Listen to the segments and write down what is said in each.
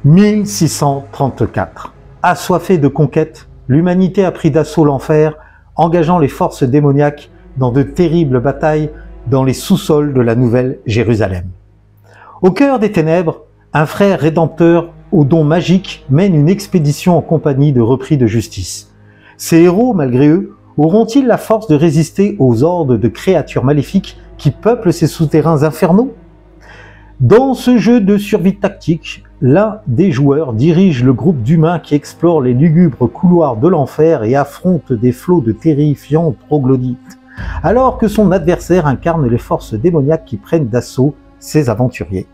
1634. Assoiffée de conquête, l'humanité a pris d'assaut l'enfer, engageant les forces démoniaques dans de terribles batailles dans les sous-sols de la Nouvelle Jérusalem. Au cœur des ténèbres, un frère rédempteur au don magique mène une expédition en compagnie de repris de justice. Ces héros, malgré eux, auront-ils la force de résister aux hordes de créatures maléfiques qui peuplent ces souterrains infernaux? Dans ce jeu de survie tactique, l'un des joueurs dirige le groupe d'humains qui explorent les lugubres couloirs de l'enfer et affrontent des flots de terrifiants troglodytes, alors que son adversaire incarne les forces démoniaques qui prennent d'assaut ces aventuriers.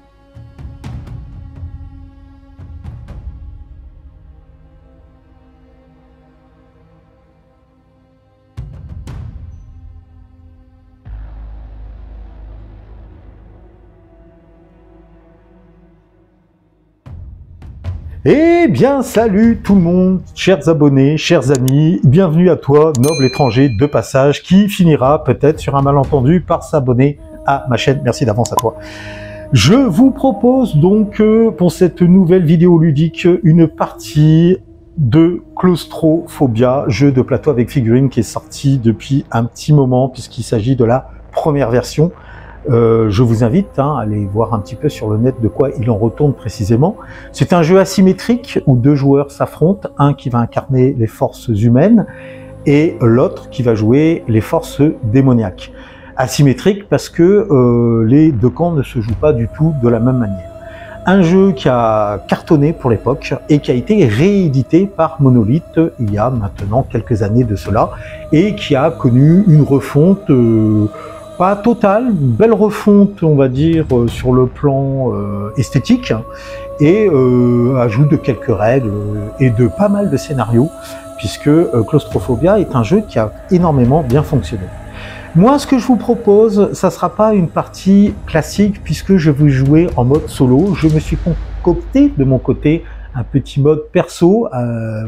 Eh bien, salut tout le monde, chers abonnés, chers amis, bienvenue à toi, noble étranger de passage, qui finira peut-être sur un malentendu par s'abonner à ma chaîne. Merci d'avance à toi. Je vous propose donc pour cette nouvelle vidéo ludique une partie de Claustrophobia, jeu de plateau avec figurines qui est sorti depuis un petit moment puisqu'il s'agit de la première version. Je vous invite à aller voir un petit peu sur le net de quoi il en retourne précisément. C'est un jeu asymétrique où deux joueurs s'affrontent, un qui va incarner les forces humaines et l'autre qui va jouer les forces démoniaques. Asymétrique parce que les deux camps ne se jouent pas du tout de la même manière. Un jeu qui a cartonné pour l'époque et qui a été réédité par Monolith il y a maintenant quelques années de cela et qui a connu une refonte pas totale, une belle refonte on va dire sur le plan esthétique et ajout de quelques règles et de pas mal de scénarios puisque Claustrophobia est un jeu qui a énormément bien fonctionné. Moi ce que je vous propose, ça sera pas une partie classique puisque je vais jouer en mode solo. Je me suis concocté de mon côté un petit mode perso,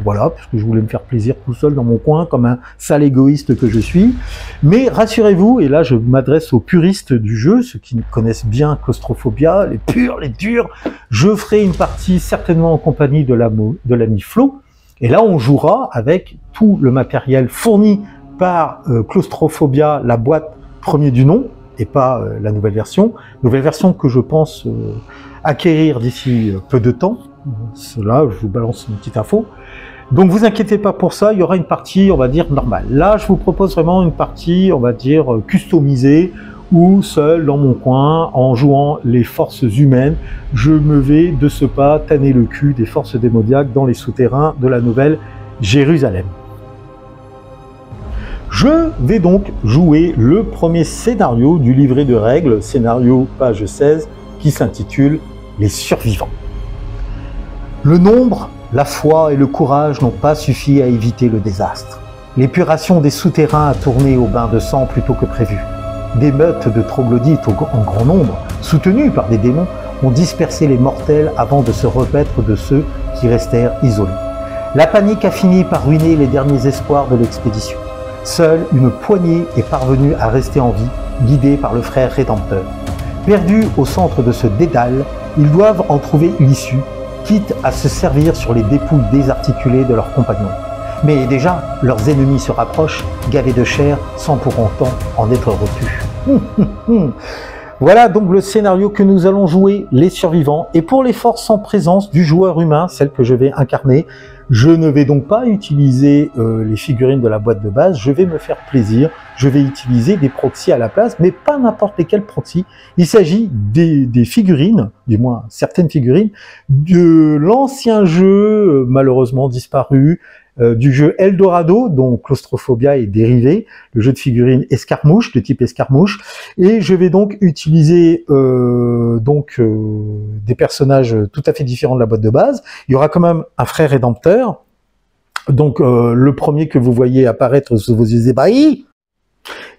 voilà, parce que je voulais me faire plaisir tout seul dans mon coin, comme un sale égoïste que je suis. Mais rassurez-vous, et là je m'adresse aux puristes du jeu, ceux qui connaissent bien Claustrophobia, les purs, les durs, je ferai une partie certainement en compagnie de l'ami Flo, et là on jouera avec tout le matériel fourni par Claustrophobia, la boîte premier du nom, et pas la nouvelle version que je pense acquérir d'ici peu de temps. Cela, je vous balance une petite info. Donc vous inquiétez pas pour ça, il y aura une partie, on va dire, normale. Là, je vous propose vraiment une partie, on va dire, customisée, où seul, dans mon coin, en jouant les forces humaines, je me vais de ce pas tanner le cul des forces démoniaques dans les souterrains de la Nouvelle Jérusalem. Je vais donc jouer le premier scénario du livret de règles, scénario page 16, qui s'intitule « Les survivants ». Le nombre, la foi et le courage n'ont pas suffi à éviter le désastre. L'épuration des souterrains a tourné au bain de sang plutôt que prévu. Des meutes de troglodytes en grand nombre, soutenus par des démons, ont dispersé les mortels avant de se repaître de ceux qui restèrent isolés. La panique a fini par ruiner les derniers espoirs de l'expédition. Seule une poignée est parvenue à rester en vie, guidée par le frère rédempteur. Perdus au centre de ce dédale, ils doivent en trouver l'issue, quitte à se servir sur les dépouilles désarticulées de leurs compagnons. Mais déjà, leurs ennemis se rapprochent, gavés de chair, sans pour autant en être retenus. Voilà donc le scénario que nous allons jouer, les survivants. Et pour les forces en présence du joueur humain, celle que je vais incarner, je ne vais donc pas utiliser les figurines de la boîte de base, je vais me faire plaisir, je vais utiliser des proxys à la place, mais pas n'importe lesquels proxys. Il s'agit des figurines, du moins certaines figurines, de l'ancien jeu malheureusement disparu, du jeu Eldorado, dont Claustrophobia est dérivé, le jeu de figurines escarmouche, de type escarmouche, et je vais donc utiliser des personnages tout à fait différents de la boîte de base. Il y aura quand même un frère rédempteur, donc le premier que vous voyez apparaître sous vos yeux ébahis.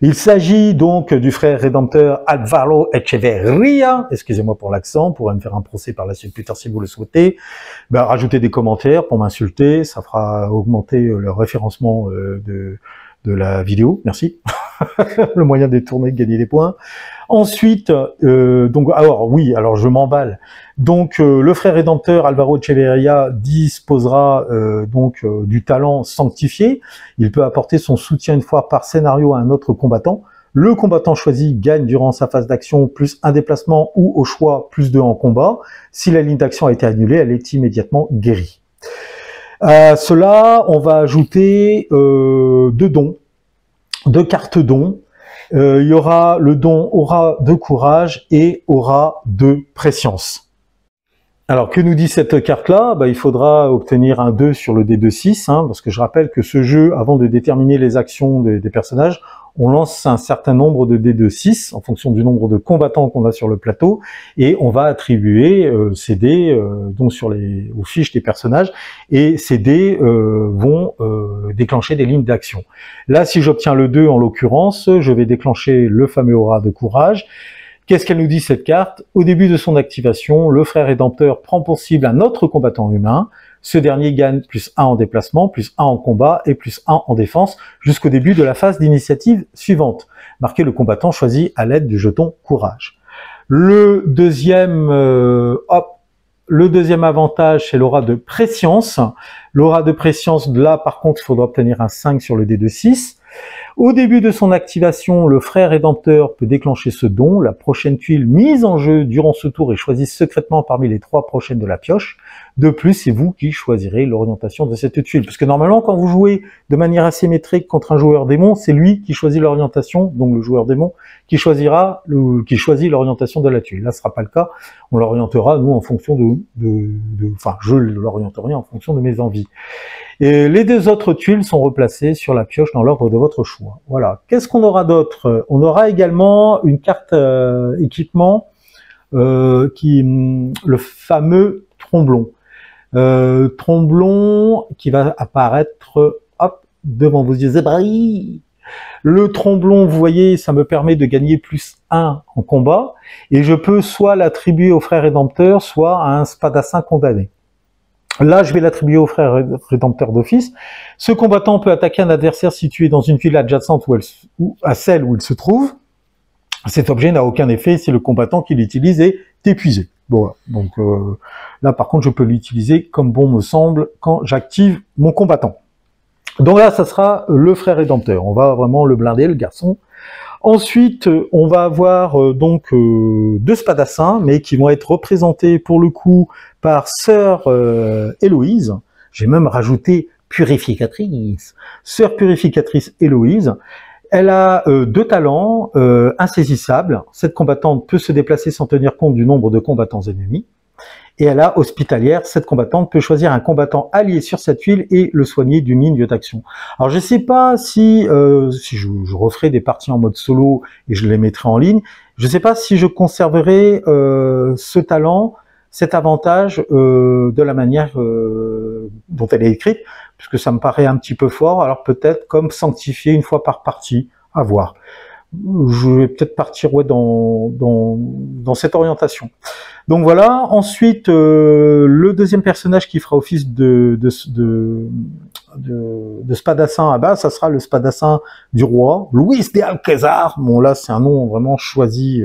Il s'agit donc du frère rédempteur Álvaro Echeverría, excusez-moi pour l'accent, vous pourrez me faire un procès par la suite plus tard si vous le souhaitez. Ben, rajoutez des commentaires pour m'insulter, ça fera augmenter le référencement de la vidéo, merci. le moyen détourné de gagner des points. Ensuite, donc alors oui, alors je m'emballe. Donc le frère rédempteur Alvaro Echeverria disposera du talent sanctifié. Il peut apporter son soutien une fois par scénario à un autre combattant. Le combattant choisi gagne durant sa phase d'action plus un déplacement ou au choix plus 2 en combat. Si la ligne d'action a été annulée, elle est immédiatement guérie. À cela, on va ajouter 2 dons, 2 cartes dons. Il y aura le don aura de courage et aura de préscience. Alors, que nous dit cette carte-là? Il faudra obtenir un 2 sur le D2-6, parce que je rappelle que ce jeu, avant de déterminer les actions des personnages, on lance un certain nombre de D2-6 en fonction du nombre de combattants qu'on a sur le plateau, et on va attribuer ces dés aux fiches des personnages, et ces dés vont déclencher des lignes d'action. Là, si j'obtiens le 2 en l'occurrence, je vais déclencher le fameux aura de courage. Qu'est-ce qu'elle nous dit cette carte? Au début de son activation, le frère rédempteur prend pour cible un autre combattant humain. Ce dernier gagne plus 1 en déplacement, plus 1 en combat et plus 1 en défense jusqu'au début de la phase d'initiative suivante. Marquez le combattant choisi à l'aide du jeton courage. Le deuxième avantage, c'est l'aura de préscience. L'aura de préscience, là par contre, il faudra obtenir un 5 sur le D2-6. Au début de son activation, le frère rédempteur peut déclencher ce don. La prochaine tuile mise en jeu durant ce tour est choisie secrètement parmi les 3 prochaines de la pioche. De plus, c'est vous qui choisirez l'orientation de cette tuile. Parce que normalement, quand vous jouez de manière asymétrique contre un joueur démon, c'est lui qui choisit l'orientation, donc le joueur démon, qui choisit l'orientation de la tuile. Là, ce sera pas le cas. On l'orientera, nous, en fonction je l'orienterai en fonction de mes envies. Et les 2 autres tuiles sont replacées sur la pioche dans l'ordre de votre choix. Voilà. Qu'est-ce qu'on aura d'autre? On aura également une carte équipement, le fameux tromblon. Tromblon qui va apparaître devant vos yeux ébahis. Le tromblon, vous voyez, ça me permet de gagner plus 1 en combat, et je peux soit l'attribuer au frère rédempteur, soit à un spadassin condamné. Là, je vais l'attribuer au frère rédempteur d'office. Ce combattant peut attaquer un adversaire situé dans une tuile adjacente ou à celle où il se trouve. Cet objet n'a aucun effet si le combattant qui l'utilise est épuisé. Bon, donc là, par contre, je peux l'utiliser comme bon me semble quand j'active mon combattant. Donc là, ça sera le frère rédempteur. On va vraiment le blinder, le garçon. Ensuite, on va avoir 2 spadassins, mais qui vont être représentés pour le coup par sœur Héloïse. J'ai même rajouté purificatrice. Sœur purificatrice Héloïse. Elle a 2 talents insaisissables. Cette combattante peut se déplacer sans tenir compte du nombre de combattants ennemis. Et elle a hospitalière, cette combattante peut choisir un combattant allié sur sa tuile et le soigner d'une ligne d'action. Alors je ne sais pas si je referai des parties en mode solo et je les mettrai en ligne, je ne sais pas si je conserverai ce talent, cet avantage de la manière dont elle est écrite, puisque ça me paraît un petit peu fort, alors peut-être comme sanctifié une fois par partie, à voir. Je vais peut-être partir dans cette orientation. Donc voilà, ensuite le deuxième personnage qui fera office de spadassin, ça sera le spadassin du roi, Luis de Alcázar. Bon là c'est un nom vraiment choisi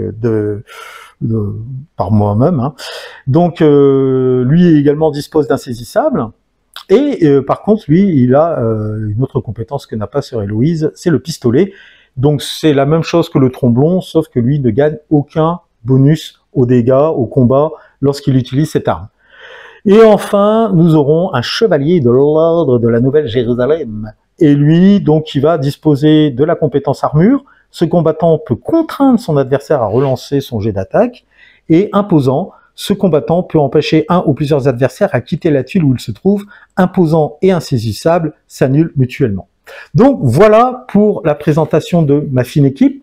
par moi-même. Donc lui également dispose d'insaisissable. Et par contre lui il a une autre compétence que n'a pas sœur Héloïse, c'est le pistolet. Donc c'est la même chose que le tromblon, sauf que lui ne gagne aucun bonus aux dégâts, au combat, lorsqu'il utilise cette arme. Et enfin, nous aurons un chevalier de l'ordre de la Nouvelle-Jérusalem. Et lui, donc, il va disposer de la compétence armure. Ce combattant peut contraindre son adversaire à relancer son jet d'attaque. Et imposant, ce combattant peut empêcher un ou plusieurs adversaires à quitter la tuile où il se trouve. Imposant et insaisissable s'annulent mutuellement. Donc voilà pour la présentation de ma fine équipe.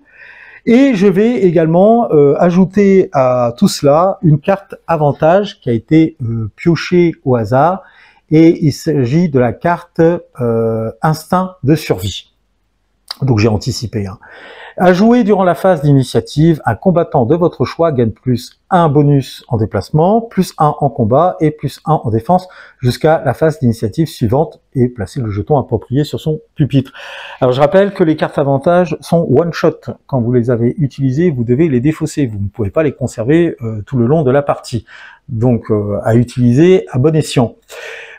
Et je vais également ajouter à tout cela une carte avantage qui a été piochée au hasard. Et il s'agit de la carte instinct de survie. Donc j'ai anticipé. À jouer durant la phase d'initiative, un combattant de votre choix gagne plus 1 bonus en déplacement, plus 1 en combat et plus 1 en défense jusqu'à la phase d'initiative suivante et placer le jeton approprié sur son pupitre. Alors je rappelle que les cartes avantages sont one shot. Quand vous les avez utilisées, vous devez les défausser. Vous ne pouvez pas les conserver tout le long de la partie. Donc à utiliser à bon escient.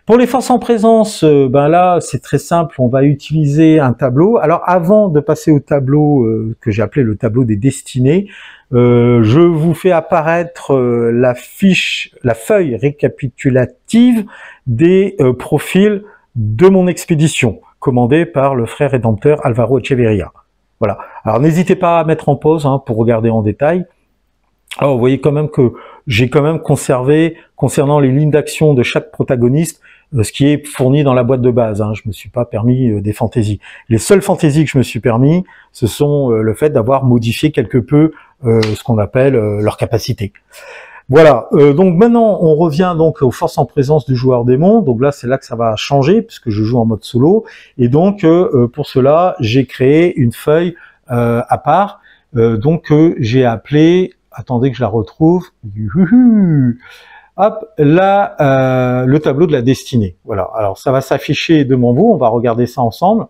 Pour les forces en présence, ben là c'est très simple, on va utiliser un tableau. Alors avant de passer au tableau que j'ai appelé le tableau des destinées, je vous fais apparaître la feuille récapitulative des profils de mon expédition, commandée par le frère rédempteur Alvaro Echeverria. Voilà. Alors n'hésitez pas à mettre en pause pour regarder en détail. Alors vous voyez quand même que j'ai quand même conservé, concernant les lignes d'action de chaque protagoniste, ce qui est fourni dans la boîte de base. Je me suis pas permis des fantaisies. Les seules fantaisies que je me suis permis, ce sont le fait d'avoir modifié quelque peu ce qu'on appelle leur capacité. Voilà, donc maintenant on revient donc aux forces en présence du joueur démon. Donc là c'est là que ça va changer puisque je joue en mode solo. Et donc pour cela j'ai créé une feuille à part. Donc j'ai appelé, attendez que je la retrouve, hop, là, le tableau de la destinée. Voilà, alors ça va s'afficher devant vous, on va regarder ça ensemble.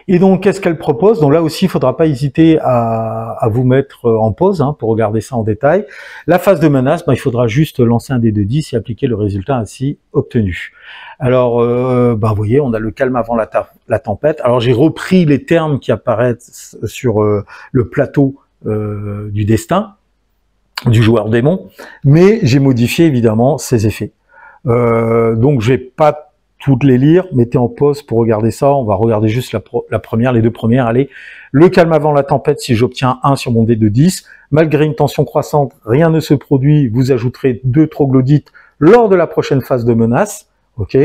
Et donc, qu'est-ce qu'elle propose? Donc là aussi, il ne faudra pas hésiter à vous mettre en pause pour regarder ça en détail. La phase de menace, il faudra juste lancer un dé de 10 et appliquer le résultat ainsi obtenu. Alors, vous voyez, on a le calme avant la tempête. Alors, j'ai repris les termes qui apparaissent sur le plateau du destin du joueur démon, mais j'ai modifié évidemment ces effets. Donc je vais pas toutes les lire, mettez en pause pour regarder ça, on va regarder juste la première, les deux premières. Allez, le calme avant la tempête, si j'obtiens 1 sur mon dé de 10, malgré une tension croissante, rien ne se produit, vous ajouterez 2 troglodytes lors de la prochaine phase de menace, ok.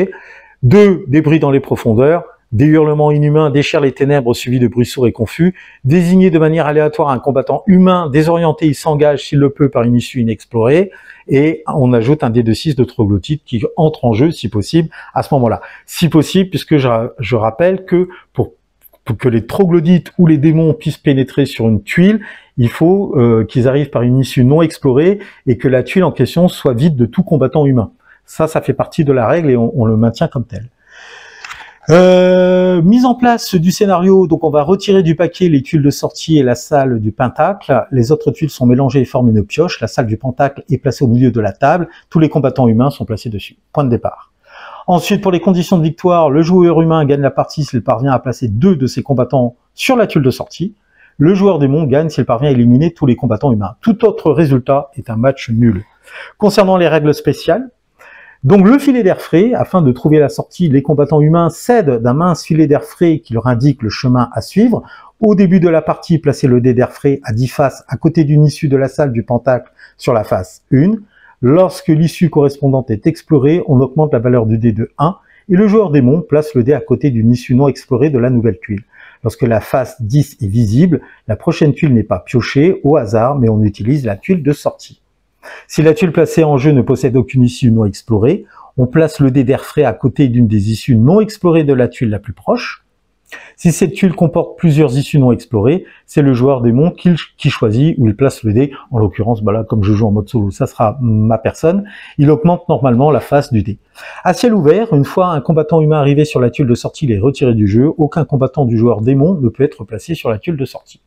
2 débris dans les profondeurs, des hurlements inhumains déchirent les ténèbres suivis de bruits sourds et confus. Désigné de manière aléatoire un combattant humain désorienté, il s'engage s'il le peut par une issue inexplorée. Et on ajoute un dé de 6 de troglodytes qui entre en jeu si possible à ce moment-là. Si possible, puisque je rappelle que pour que les troglodytes ou les démons puissent pénétrer sur une tuile, il faut qu'ils arrivent par une issue non explorée et que la tuile en question soit vide de tout combattant humain. Ça fait partie de la règle et on le maintient comme tel. Mise en place du scénario, donc on va retirer du paquet les tuiles de sortie et la salle du pentacle. Les autres tuiles sont mélangées et forment une pioche. La salle du pentacle est placée au milieu de la table. Tous les combattants humains sont placés dessus. Point de départ. Ensuite, pour les conditions de victoire, le joueur humain gagne la partie s'il parvient à placer 2 de ses combattants sur la tuile de sortie. Le joueur démon gagne s'il parvient à éliminer tous les combattants humains. Tout autre résultat est un match nul. Concernant les règles spéciales, donc le filet d'air frais, afin de trouver la sortie, les combattants humains cèdent d'un mince filet d'air frais qui leur indique le chemin à suivre. Au début de la partie, placez le dé d'air frais à 10 faces à côté d'une issue de la salle du pentacle sur la face 1. Lorsque l'issue correspondante est explorée, on augmente la valeur du dé de 1 et le joueur démon place le dé à côté d'une issue non explorée de la nouvelle tuile. Lorsque la face 10 est visible, la prochaine tuile n'est pas piochée au hasard, mais on utilise la tuile de sortie. Si la tuile placée en jeu ne possède aucune issue non explorée, on place le dé d'air frais à côté d'une des issues non explorées de la tuile la plus proche. Si cette tuile comporte plusieurs issues non explorées, c'est le joueur démon qui choisit où il place le dé. En l'occurrence, là, comme je joue en mode solo, ça sera ma personne. Il augmente normalement la face du dé. À ciel ouvert, une fois un combattant humain arrivé sur la tuile de sortie, il est retiré du jeu. Aucun combattant du joueur démon ne peut être placé sur la tuile de sortie.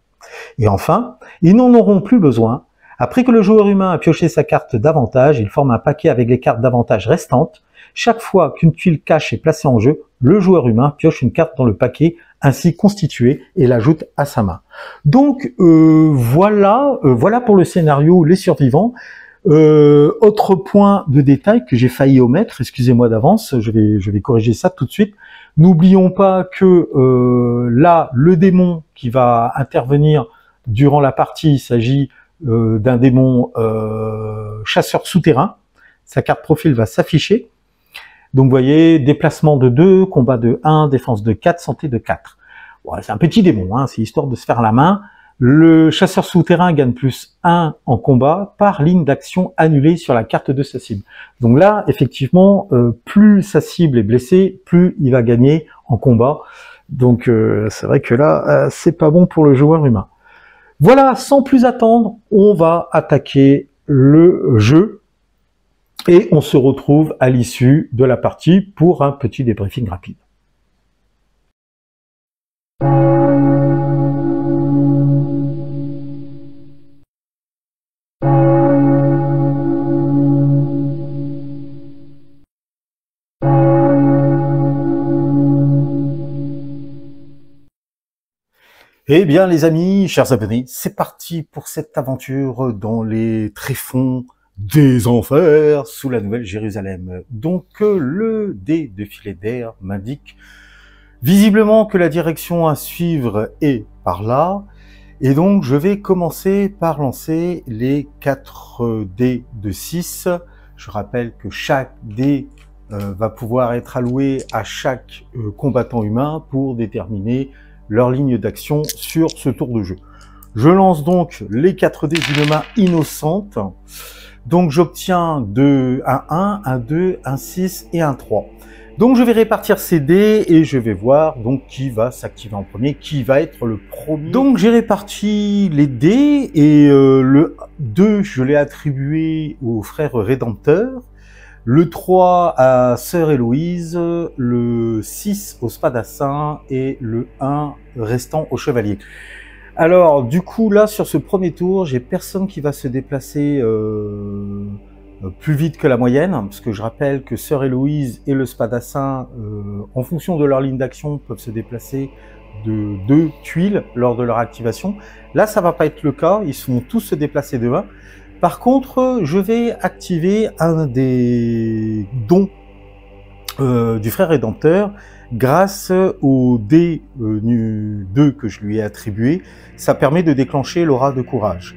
Et enfin, ils n'en auront plus besoin. Après que le joueur humain a pioché sa carte d'avantage, il forme un paquet avec les cartes d'avantage restantes. Chaque fois qu'une tuile cache est placée en jeu, le joueur humain pioche une carte dans le paquet ainsi constitué et l'ajoute à sa main. Donc voilà pour le scénario Les Survivants. Autre point de détail que j'ai failli omettre, excusez-moi d'avance, je vais corriger ça tout de suite. N'oublions pas que là, le démon qui va intervenir durant la partie, il s'agit d'un démon chasseur souterrain. Sa carte profil va s'afficher. Donc vous voyez, déplacement de 2, combat de 1, défense de 4, santé de 4. Bon, c'est un petit démon, c'est histoire de se faire la main. Le chasseur souterrain gagne plus 1 en combat par ligne d'action annulée sur la carte de sa cible. Donc là, effectivement, plus sa cible est blessée, plus il va gagner en combat. Donc c'est vrai que là, c'est pas bon pour le joueur humain. Voilà, sans plus attendre, on va attaquer le jeu et on se retrouve à l'issue de la partie pour un petit débriefing rapide. Eh bien les amis, chers abonnés, c'est parti pour cette aventure dans les tréfonds des enfers sous la Nouvelle Jérusalem. Donc le dé de filet d'air m'indique visiblement que la direction à suivre est par là. Et donc je vais commencer par lancer les 4 dés de 6. Je rappelle que chaque dé va pouvoir être alloué à chaque combattant humain pour déterminer leur ligne d'action sur ce tour de jeu. Je lance donc les 4 dés d'une main innocente. Donc j'obtiens un 1, un 2, un 6 et un 3. Donc je vais répartir ces dés et je vais voir donc qui va s'activer en premier, qui va être le premier. Donc j'ai réparti les dés et le 2 je l'ai attribué au frère rédempteur. Le 3 à Sœur Héloïse, le 6 au Spadassin et le 1 restant au Chevalier. Alors, du coup, là, sur ce premier tour, j'ai personne qui va se déplacer plus vite que la moyenne, parce que je rappelle que Sœur Héloïse et le Spadassin, en fonction de leur ligne d'action, peuvent se déplacer de 2 tuiles lors de leur activation. Là, ça va pas être le cas, ils vont tous se déplacer de 1. Par contre, je vais activer un des dons du frère rédempteur grâce au dé 2 que je lui ai attribué. Ça permet de déclencher l'aura de courage.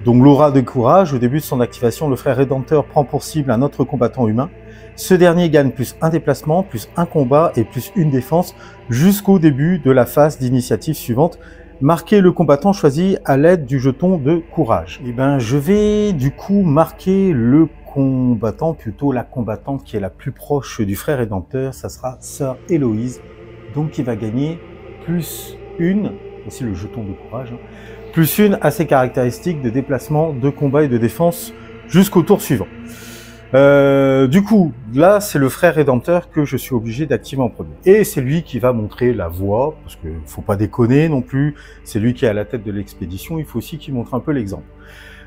Donc l'aura de courage, au début de son activation, le frère rédempteur prend pour cible un autre combattant humain. Ce dernier gagne plus 1 déplacement, plus 1 combat et plus 1 défense jusqu'au début de la phase d'initiative suivante. Marquez le combattant choisi à l'aide du jeton de courage. Et ben, je vais du coup marquer le combattant, plutôt la combattante qui est la plus proche du frère rédempteur. Ça sera Sœur Héloïse, donc qui va gagner plus 1, aussi le jeton de courage, hein, plus 1 à ses caractéristiques de déplacement, de combat et de défense jusqu'au tour suivant. Du coup, là, c'est le frère rédempteur que je suis obligé d'activer en premier. Et c'est lui qui va montrer la voie, parce qu'il ne faut pas déconner non plus. C'est lui qui est à la tête de l'expédition, il faut aussi qu'il montre un peu l'exemple.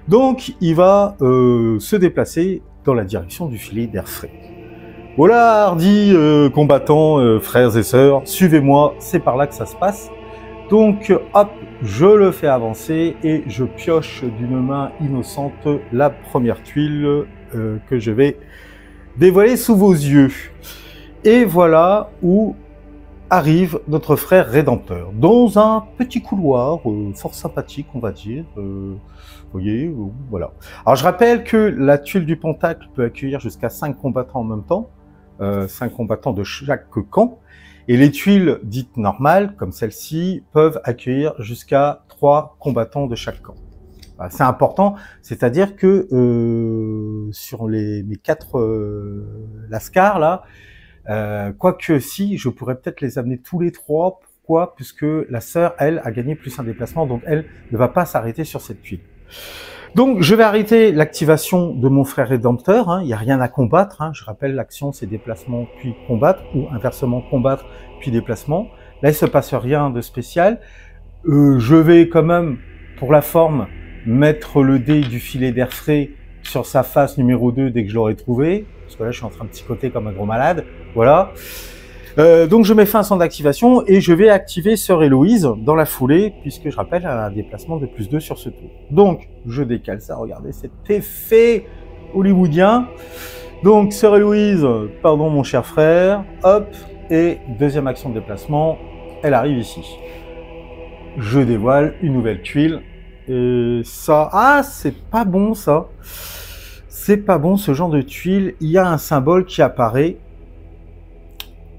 Donc, il va se déplacer dans la direction du filet d'air frais. Voilà, hardis combattants, frères et sœurs, suivez-moi, c'est par là que ça se passe. Donc, hop, je le fais avancer et je pioche d'une main innocente la première tuile que je vais dévoiler sous vos yeux. Et voilà où arrive notre frère rédempteur, dans un petit couloir fort sympathique, on va dire. Vous voyez, voilà. Alors je rappelle que la tuile du pentacle peut accueillir jusqu'à 5 combattants en même temps, 5 combattants de chaque camp, et les tuiles dites normales, comme celle-ci, peuvent accueillir jusqu'à 3 combattants de chaque camp. C'est important, c'est-à-dire que sur mes 4 lascars là, quoique si, je pourrais peut-être les amener tous les 3. Pourquoi? Puisque la sœur, elle, a gagné plus un déplacement, donc elle ne va pas s'arrêter sur cette tuile. Donc je vais arrêter l'activation de mon frère rédempteur, hein, il n'y a rien à combattre, hein, je rappelle l'action c'est déplacement puis combattre, ou inversement combattre puis déplacement. Là il ne se passe rien de spécial, je vais quand même, pour la forme, mettre le dé du filet d'air frais sur sa face numéro 2 dès que je l'aurai trouvé, parce que là je suis en train de psychoter comme un gros malade, voilà. Donc je mets fin à son activation et je vais activer Sœur Héloïse dans la foulée, puisque je rappelle, elle a un déplacement de plus 2 sur ce tour. Donc je décale ça, regardez cet effet hollywoodien. Donc Sœur Héloïse, pardon mon cher frère, hop, et deuxième action de déplacement, elle arrive ici. Je dévoile une nouvelle tuile. Et ça, ah, c'est pas bon ça. C'est pas bon ce genre de tuile. Il y a un symbole qui apparaît.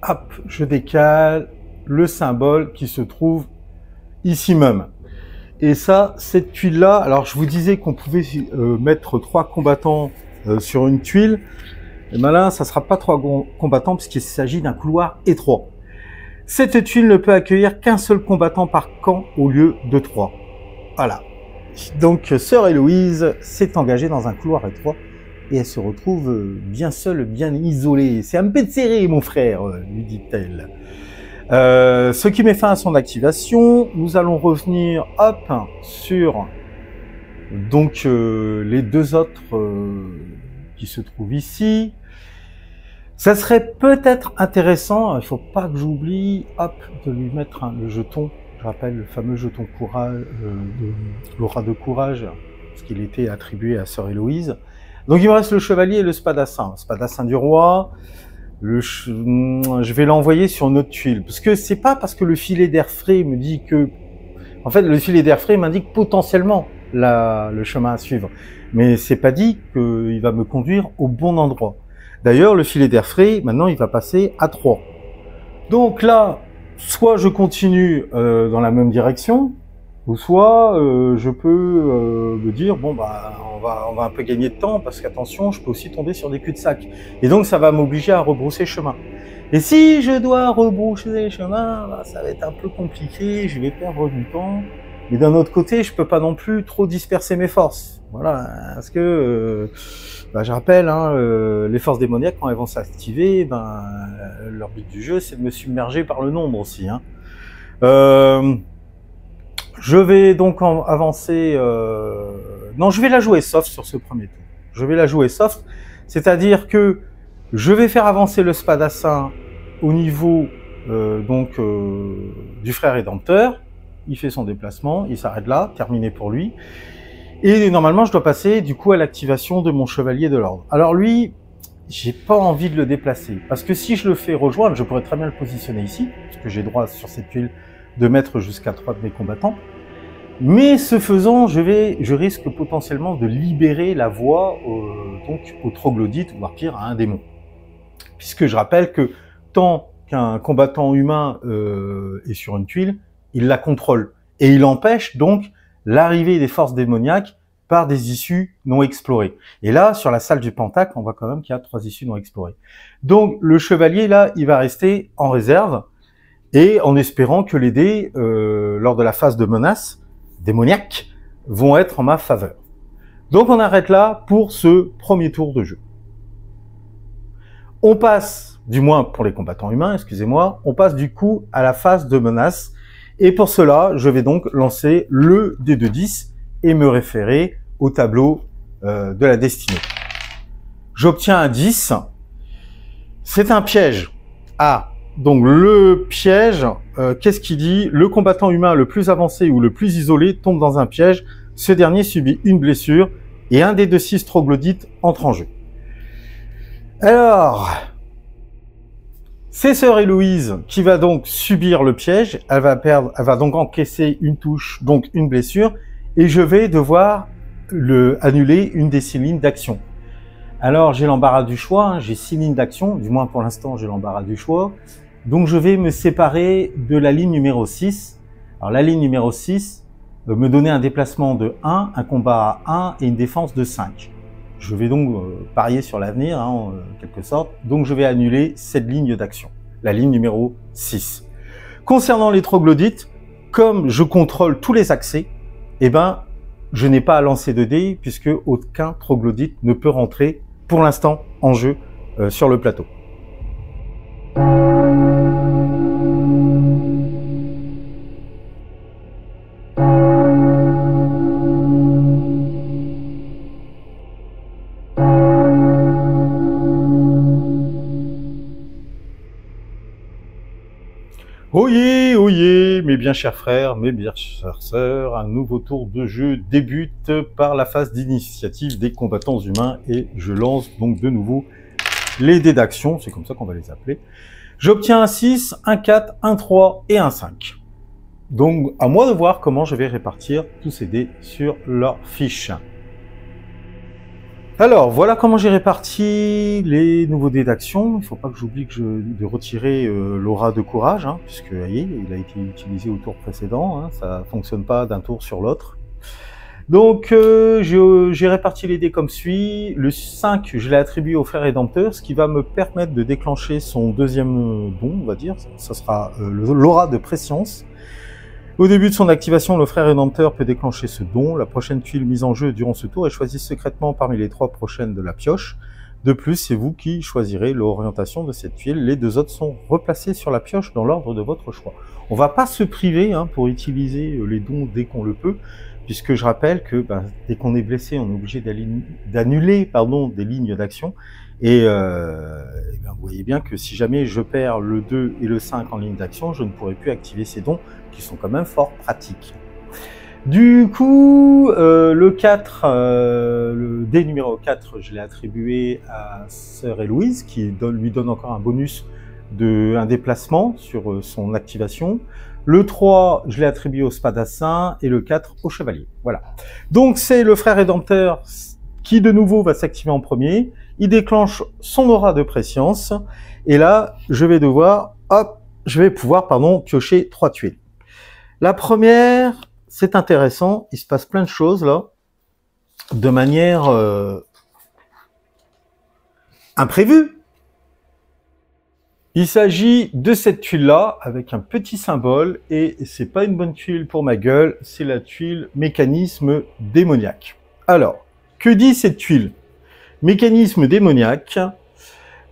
Hop, je décale le symbole qui se trouve ici même. Et ça, cette tuile-là, alors je vous disais qu'on pouvait mettre 3 combattants sur une tuile. Et ben là, ça sera pas 3 combattants puisqu'il s'agit d'un couloir étroit. Cette tuile ne peut accueillir qu'un seul combattant par camp au lieu de 3. Voilà. Donc, sœur Héloïse s'est engagée dans un couloir étroit et elle se retrouve bien seule, bien isolée. C'est un peu serré, mon frère, lui dit-elle. Ce qui met fin à son activation. Nous allons revenir, hop, sur donc les deux autres qui se trouvent ici. Ça serait peut-être intéressant, il ne faut pas que j'oublie, hop, de lui mettre le jeton. Je rappelle le fameux jeton courage, de l'aura de courage, parce qu'il était attribué à sœur Héloïse. Donc il me reste le chevalier et le spadassin. Le spadassin du roi, je vais l'envoyer sur une autre tuile. Parce que c'est pas parce que le filet d'air frais me dit que... En fait, le filet d'air frais m'indique potentiellement le chemin à suivre. Mais c'est pas dit qu'il va me conduire au bon endroit. D'ailleurs, le filet d'air frais, maintenant, il va passer à 3. Donc là... Soit je continue dans la même direction, ou soit je peux me dire bon bah on va un peu gagner de temps parce qu'attention, je peux aussi tomber sur des cul-de-sac. Et donc ça va m'obliger à rebrousser chemin. Et si je dois rebrousser chemin, bah, ça va être un peu compliqué, je vais perdre du temps. Mais d'un autre côté, je peux pas non plus trop disperser mes forces. Voilà, parce que bah, je rappelle, hein, les forces démoniaques, quand elles vont s'activer, ben, leur but du jeu, c'est de me submerger par le nombre aussi. Hein. Je vais donc avancer... Non, je vais la jouer soft sur ce premier tour. Je vais la jouer soft, c'est-à-dire que je vais faire avancer le spadassin au niveau du frère rédempteur. Il fait son déplacement, il s'arrête là, terminé pour lui. Et normalement, je dois passer du coup à l'activation de mon chevalier de l'ordre. Alors lui, j'ai pas envie de le déplacer. Parce que si je le fais rejoindre, je pourrais très bien le positionner ici, parce que j'ai droit sur cette tuile de mettre jusqu'à 3 de mes combattants. Mais ce faisant, je risque potentiellement de libérer la voie donc au troglodyte, voire pire, à un démon. Puisque je rappelle que tant qu'un combattant humain est sur une tuile, il la contrôle. Et il empêche donc l'arrivée des forces démoniaques par des issues non explorées. Et là, sur la salle du Pentacle, on voit quand même qu'il y a 3 issues non explorées. Donc, le chevalier, là, il va rester en réserve, et en espérant que les dés, lors de la phase de menace démoniaque, vont être en ma faveur. Donc, on arrête là pour ce premier tour de jeu. On passe, du moins pour les combattants humains, excusez-moi, on passe du coup à la phase de menace. Et pour cela, je vais donc lancer le dé de 10 et me référer au tableau de la destinée. J'obtiens un 10. C'est un piège. Ah, donc le piège, qu'est-ce qu'il dit? Le combattant humain le plus avancé ou le plus isolé tombe dans un piège. Ce dernier subit une blessure et un dé de 6 troglodytes entre en jeu. Alors... c'est sœur Héloïse qui va donc subir le piège, elle va donc encaisser une touche, donc une blessure, et je vais devoir annuler une des 6 lignes d'action. Alors j'ai l'embarras du choix, hein, j'ai 6 lignes d'action, du moins pour l'instant j'ai l'embarras du choix, donc je vais me séparer de la ligne numéro 6. Alors la ligne numéro 6 me donner un déplacement de 1, un combat à 1 et une défense de 5. Je vais donc parier sur l'avenir, hein, en quelque sorte. Donc je vais annuler cette ligne d'action, la ligne numéro 6. Concernant les troglodytes, comme je contrôle tous les accès, eh ben, je n'ai pas à lancer de dés puisque aucun troglodyte ne peut rentrer pour l'instant en jeu sur le plateau. Oyez, oyez, mes bien chers frères, mes bien chères sœurs, un nouveau tour de jeu débute par la phase d'initiative des combattants humains et je lance donc de nouveau les dés d'action, c'est comme ça qu'on va les appeler. J'obtiens un 6, un 4, un 3 et un 5. Donc à moi de voir comment je vais répartir tous ces dés sur leur fiche. Alors, voilà comment j'ai réparti les nouveaux dés d'action. Il ne faut pas que j'oublie de retirer l'aura de courage, hein, puisque, vous voyez, il a été utilisé au tour précédent. Hein, ça ne fonctionne pas d'un tour sur l'autre. Donc, j'ai réparti les dés comme suit. Le 5, je l'ai attribué au frère rédempteur, ce qui va me permettre de déclencher son deuxième don, on va dire. Ça sera l'aura de préscience. Au début de son activation, le frère rédempteur peut déclencher ce don. La prochaine tuile mise en jeu durant ce tour est choisie secrètement parmi les 3 prochaines de la pioche. De plus, c'est vous qui choisirez l'orientation de cette tuile. Les 2 autres sont replacés sur la pioche dans l'ordre de votre choix. On ne va pas se priver pour utiliser les dons dès qu'on le peut, puisque je rappelle que dès qu'on est blessé, on est obligé d'annuler des lignes d'action. Et vous voyez bien que si jamais je perds le 2 et le 5 en ligne d'action, je ne pourrai plus activer ces dons qui sont quand même fort pratiques. Du coup, le 4, le dé numéro 4, je l'ai attribué à Sœur Héloïse, qui lui donne encore un bonus un déplacement sur son activation. Le 3, je l'ai attribué au Spadassin, et le 4 au Chevalier. Voilà. Donc c'est le frère rédempteur qui de nouveau va s'activer en premier. Il déclenche son aura de préscience, et là, je vais pouvoir piocher 3 tuiles. La première, c'est intéressant, il se passe plein de choses là, de manière imprévue. Il s'agit de cette tuile-là, avec un petit symbole, et c'est pas une bonne tuile pour ma gueule, c'est la tuile mécanisme démoniaque. Alors, que dit cette tuile? Mécanisme démoniaque.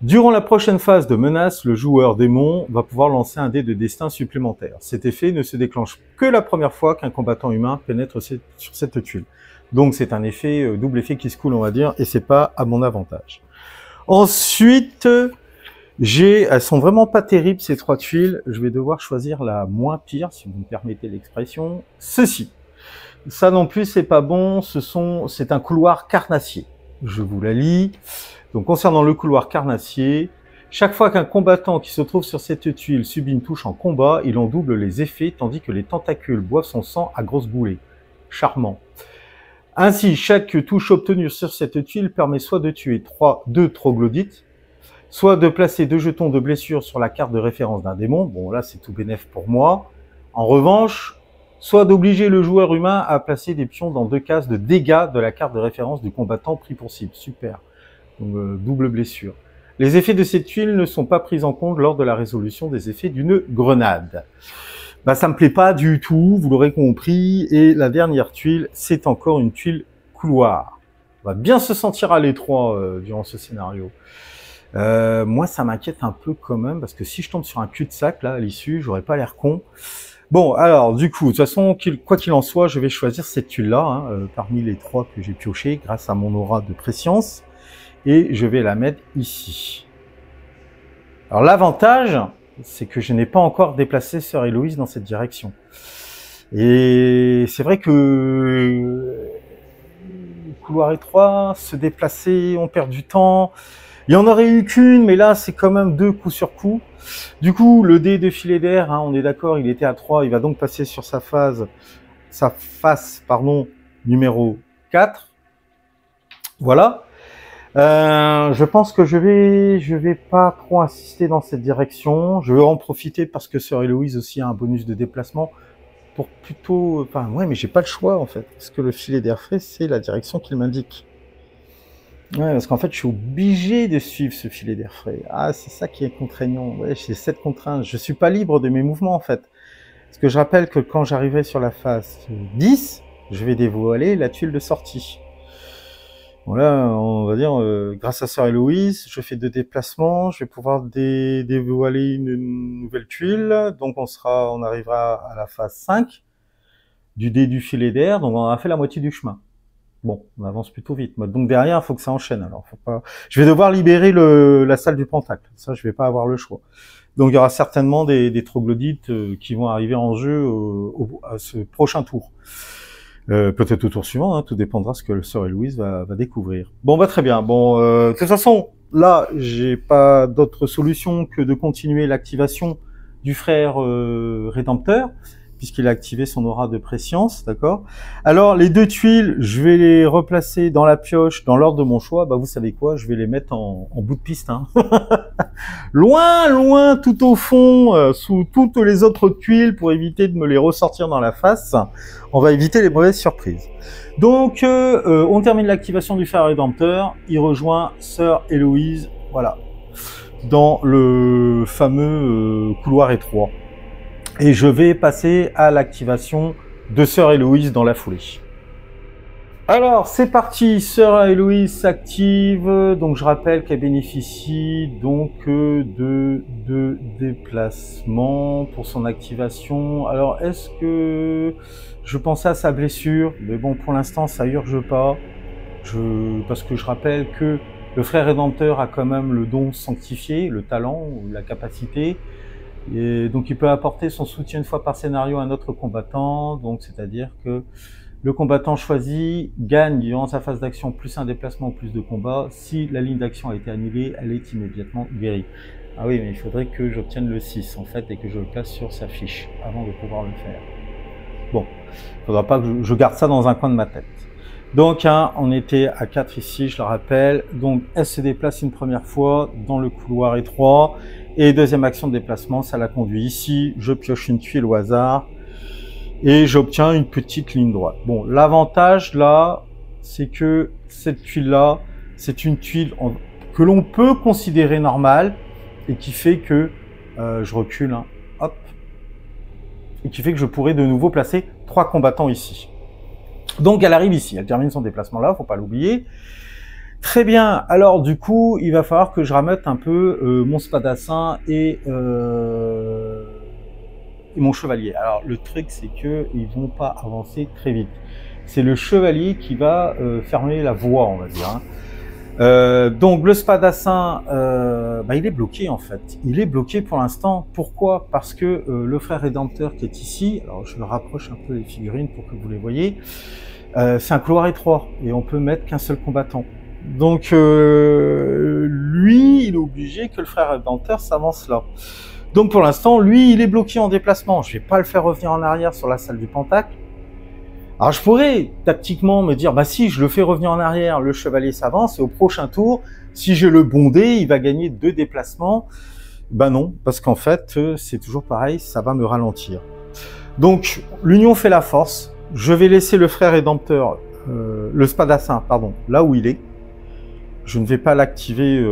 Durant la prochaine phase de menace, le joueur démon va pouvoir lancer un dé de destin supplémentaire. Cet effet ne se déclenche que la première fois qu'un combattant humain pénètre sur cette tuile. Donc c'est un effet, double effet qui se coule, on va dire, et c'est pas à mon avantage. Ensuite, elles sont vraiment pas terribles ces 3 tuiles. Je vais devoir choisir la moins pire, si vous me permettez l'expression. Ceci. Ça non plus, c'est pas bon. C'est un couloir carnassier. Je vous la lis. Donc, concernant le couloir carnassier, chaque fois qu'un combattant qui se trouve sur cette tuile subit une touche en combat, il en double les effets, tandis que les tentacules boivent son sang à grosses boulées. Charmant. Ainsi, chaque touche obtenue sur cette tuile permet soit de tuer 2 troglodytes, soit de placer 2 jetons de blessure sur la carte de référence d'un démon. Bon, là, c'est tout bénef pour moi. En revanche, soit d'obliger le joueur humain à placer des pions dans 2 cases de dégâts de la carte de référence du combattant pris pour cible. Super. Donc, double blessure. Les effets de cette tuile ne sont pas pris en compte lors de la résolution des effets d'une grenade. Ça me plaît pas du tout, vous l'aurez compris. Et la dernière tuile, c'est encore une tuile couloir. On va bien se sentir à l'étroit durant ce scénario. Moi, ça m'inquiète un peu quand même, parce que si je tombe sur un cul-de-sac, là, à l'issue, j'aurais pas l'air con. Bon, alors, du coup, de toute façon, quoi qu'il en soit, je vais choisir cette tuile-là, parmi les 3 que j'ai piochées, grâce à mon aura de préscience. Et je vais la mettre ici. Alors l'avantage, c'est que je n'ai pas encore déplacé Sœur Héloïse dans cette direction. Et c'est vrai que couloir étroit, se déplacer, on perd du temps. Il y en aurait eu qu'une, mais là c'est quand même 2 coup sur coup. Du coup, le dé de filet d'air, on est d'accord, il était à 3, il va donc passer sur sa face, numéro 4. Voilà. Je pense que je vais pas trop insister dans cette direction. Je vais en profiter parce que Sœur Héloïse aussi a un bonus de déplacement pour plutôt... ouais, mais j'ai pas le choix en fait. Parce que le filet d'air frais, c'est la direction qu'il m'indique. Ouais, parce qu'en fait, je suis obligé de suivre ce filet d'air frais. Ah, c'est ça qui est contraignant. Ouais, j'ai cette contrainte. Je suis pas libre de mes mouvements en fait. Parce que je rappelle que quand j'arriverai sur la phase 10, je vais dévoiler la tuile de sortie. Voilà, on va dire, grâce à Sœur Héloïse, je fais 2 déplacements, je vais pouvoir dévoiler une nouvelle tuile, donc on arrivera à la phase 5 du dé du filet d'air, donc on a fait la moitié du chemin. Bon, on avance plutôt vite. Donc derrière, il faut que ça enchaîne. Alors, je vais devoir libérer la salle du Pentacle. Ça, je vais pas avoir le choix. Donc il y aura certainement des troglodytes qui vont arriver en jeu à ce prochain tour. Peut-être au tour suivant, tout dépendra ce que Sœur Héloïse va découvrir. Bon, très bien. Bon, de toute façon, là, j'ai pas d'autre solution que de continuer l'activation du frère rédempteur, puisqu'il a activé son aura de préscience, d'accord? Alors, les 2 tuiles, je vais les replacer dans la pioche, dans l'ordre de mon choix. Bah, vous savez quoi? Je vais les mettre en bout de piste, hein. Loin, loin, tout au fond, sous toutes les autres tuiles, pour éviter de me les ressortir dans la face. On va éviter les mauvaises surprises. Donc, on termine l'activation du fer rédempteur. Il rejoint Sœur Héloïse, voilà, dans le fameux couloir étroit. Et je vais passer à l'activation de Sœur Héloïse dans la foulée. Alors, c'est parti, Sœur Héloïse s'active. Donc, je rappelle qu'elle bénéficie donc de déplacements pour son activation. Alors, est-ce que je pensais à sa blessure? Mais bon, pour l'instant, ça urge pas. Parce que je rappelle que le frère rédempteur a quand même le don sanctifié, le talent ou la capacité. Et donc, il peut apporter son soutien une fois par scénario à un autre combattant. Donc, c'est-à-dire que le combattant choisi gagne durant sa phase d'action plus un déplacement ou plus de combat. Si la ligne d'action a été annulée, elle est immédiatement guérie. Ah oui, mais il faudrait que j'obtienne le 6 en fait et que je le place sur sa fiche avant de pouvoir le faire. Bon, il ne faudra pas que je garde ça dans un coin de ma tête. Donc, hein, on était à 4 ici, je le rappelle. Donc, elle se déplace une première fois dans le couloir étroit. Et deuxième action de déplacement, ça la conduit ici. Je pioche une tuile au hasard. Et j'obtiens une petite ligne droite. Bon, l'avantage là, c'est que cette tuile-là, c'est une tuile que l'on peut considérer normale. Et qui fait que, je recule, hein, hop. Et qui fait que je pourrais de nouveau placer 3 combattants ici. Donc, elle arrive ici, elle termine son déplacement là, faut pas l'oublier. Très bien, alors du coup, il va falloir que je ramette un peu mon spadassin et mon chevalier. Alors, le truc, c'est que ils vont pas avancer très vite. C'est le chevalier qui va fermer la voie, on va dire. Hein. Donc, le spadassin, il est bloqué en fait. Il est bloqué pour l'instant. Pourquoi? Parce que le frère rédempteur qui est ici, alors je le rapproche un peu les figurines pour que vous les voyez, c'est un couloir étroit et on peut mettre qu'un seul combattant. Donc lui, il est obligé que le frère rédempteur s'avance là. Donc pour l'instant, lui, il est bloqué en déplacement. Je vais pas le faire revenir en arrière sur la salle du Pentacle. Alors je pourrais tactiquement me dire, bah si, je le fais revenir en arrière, le chevalier s'avance et au prochain tour, si j'ai le bondé, il va gagner 2 déplacements. Ben non, parce qu'en fait, c'est toujours pareil, ça va me ralentir. Donc l'union fait la force. Je vais laisser le frère rédempteur, le spadassin, pardon, là où il est. Je ne vais pas l'activer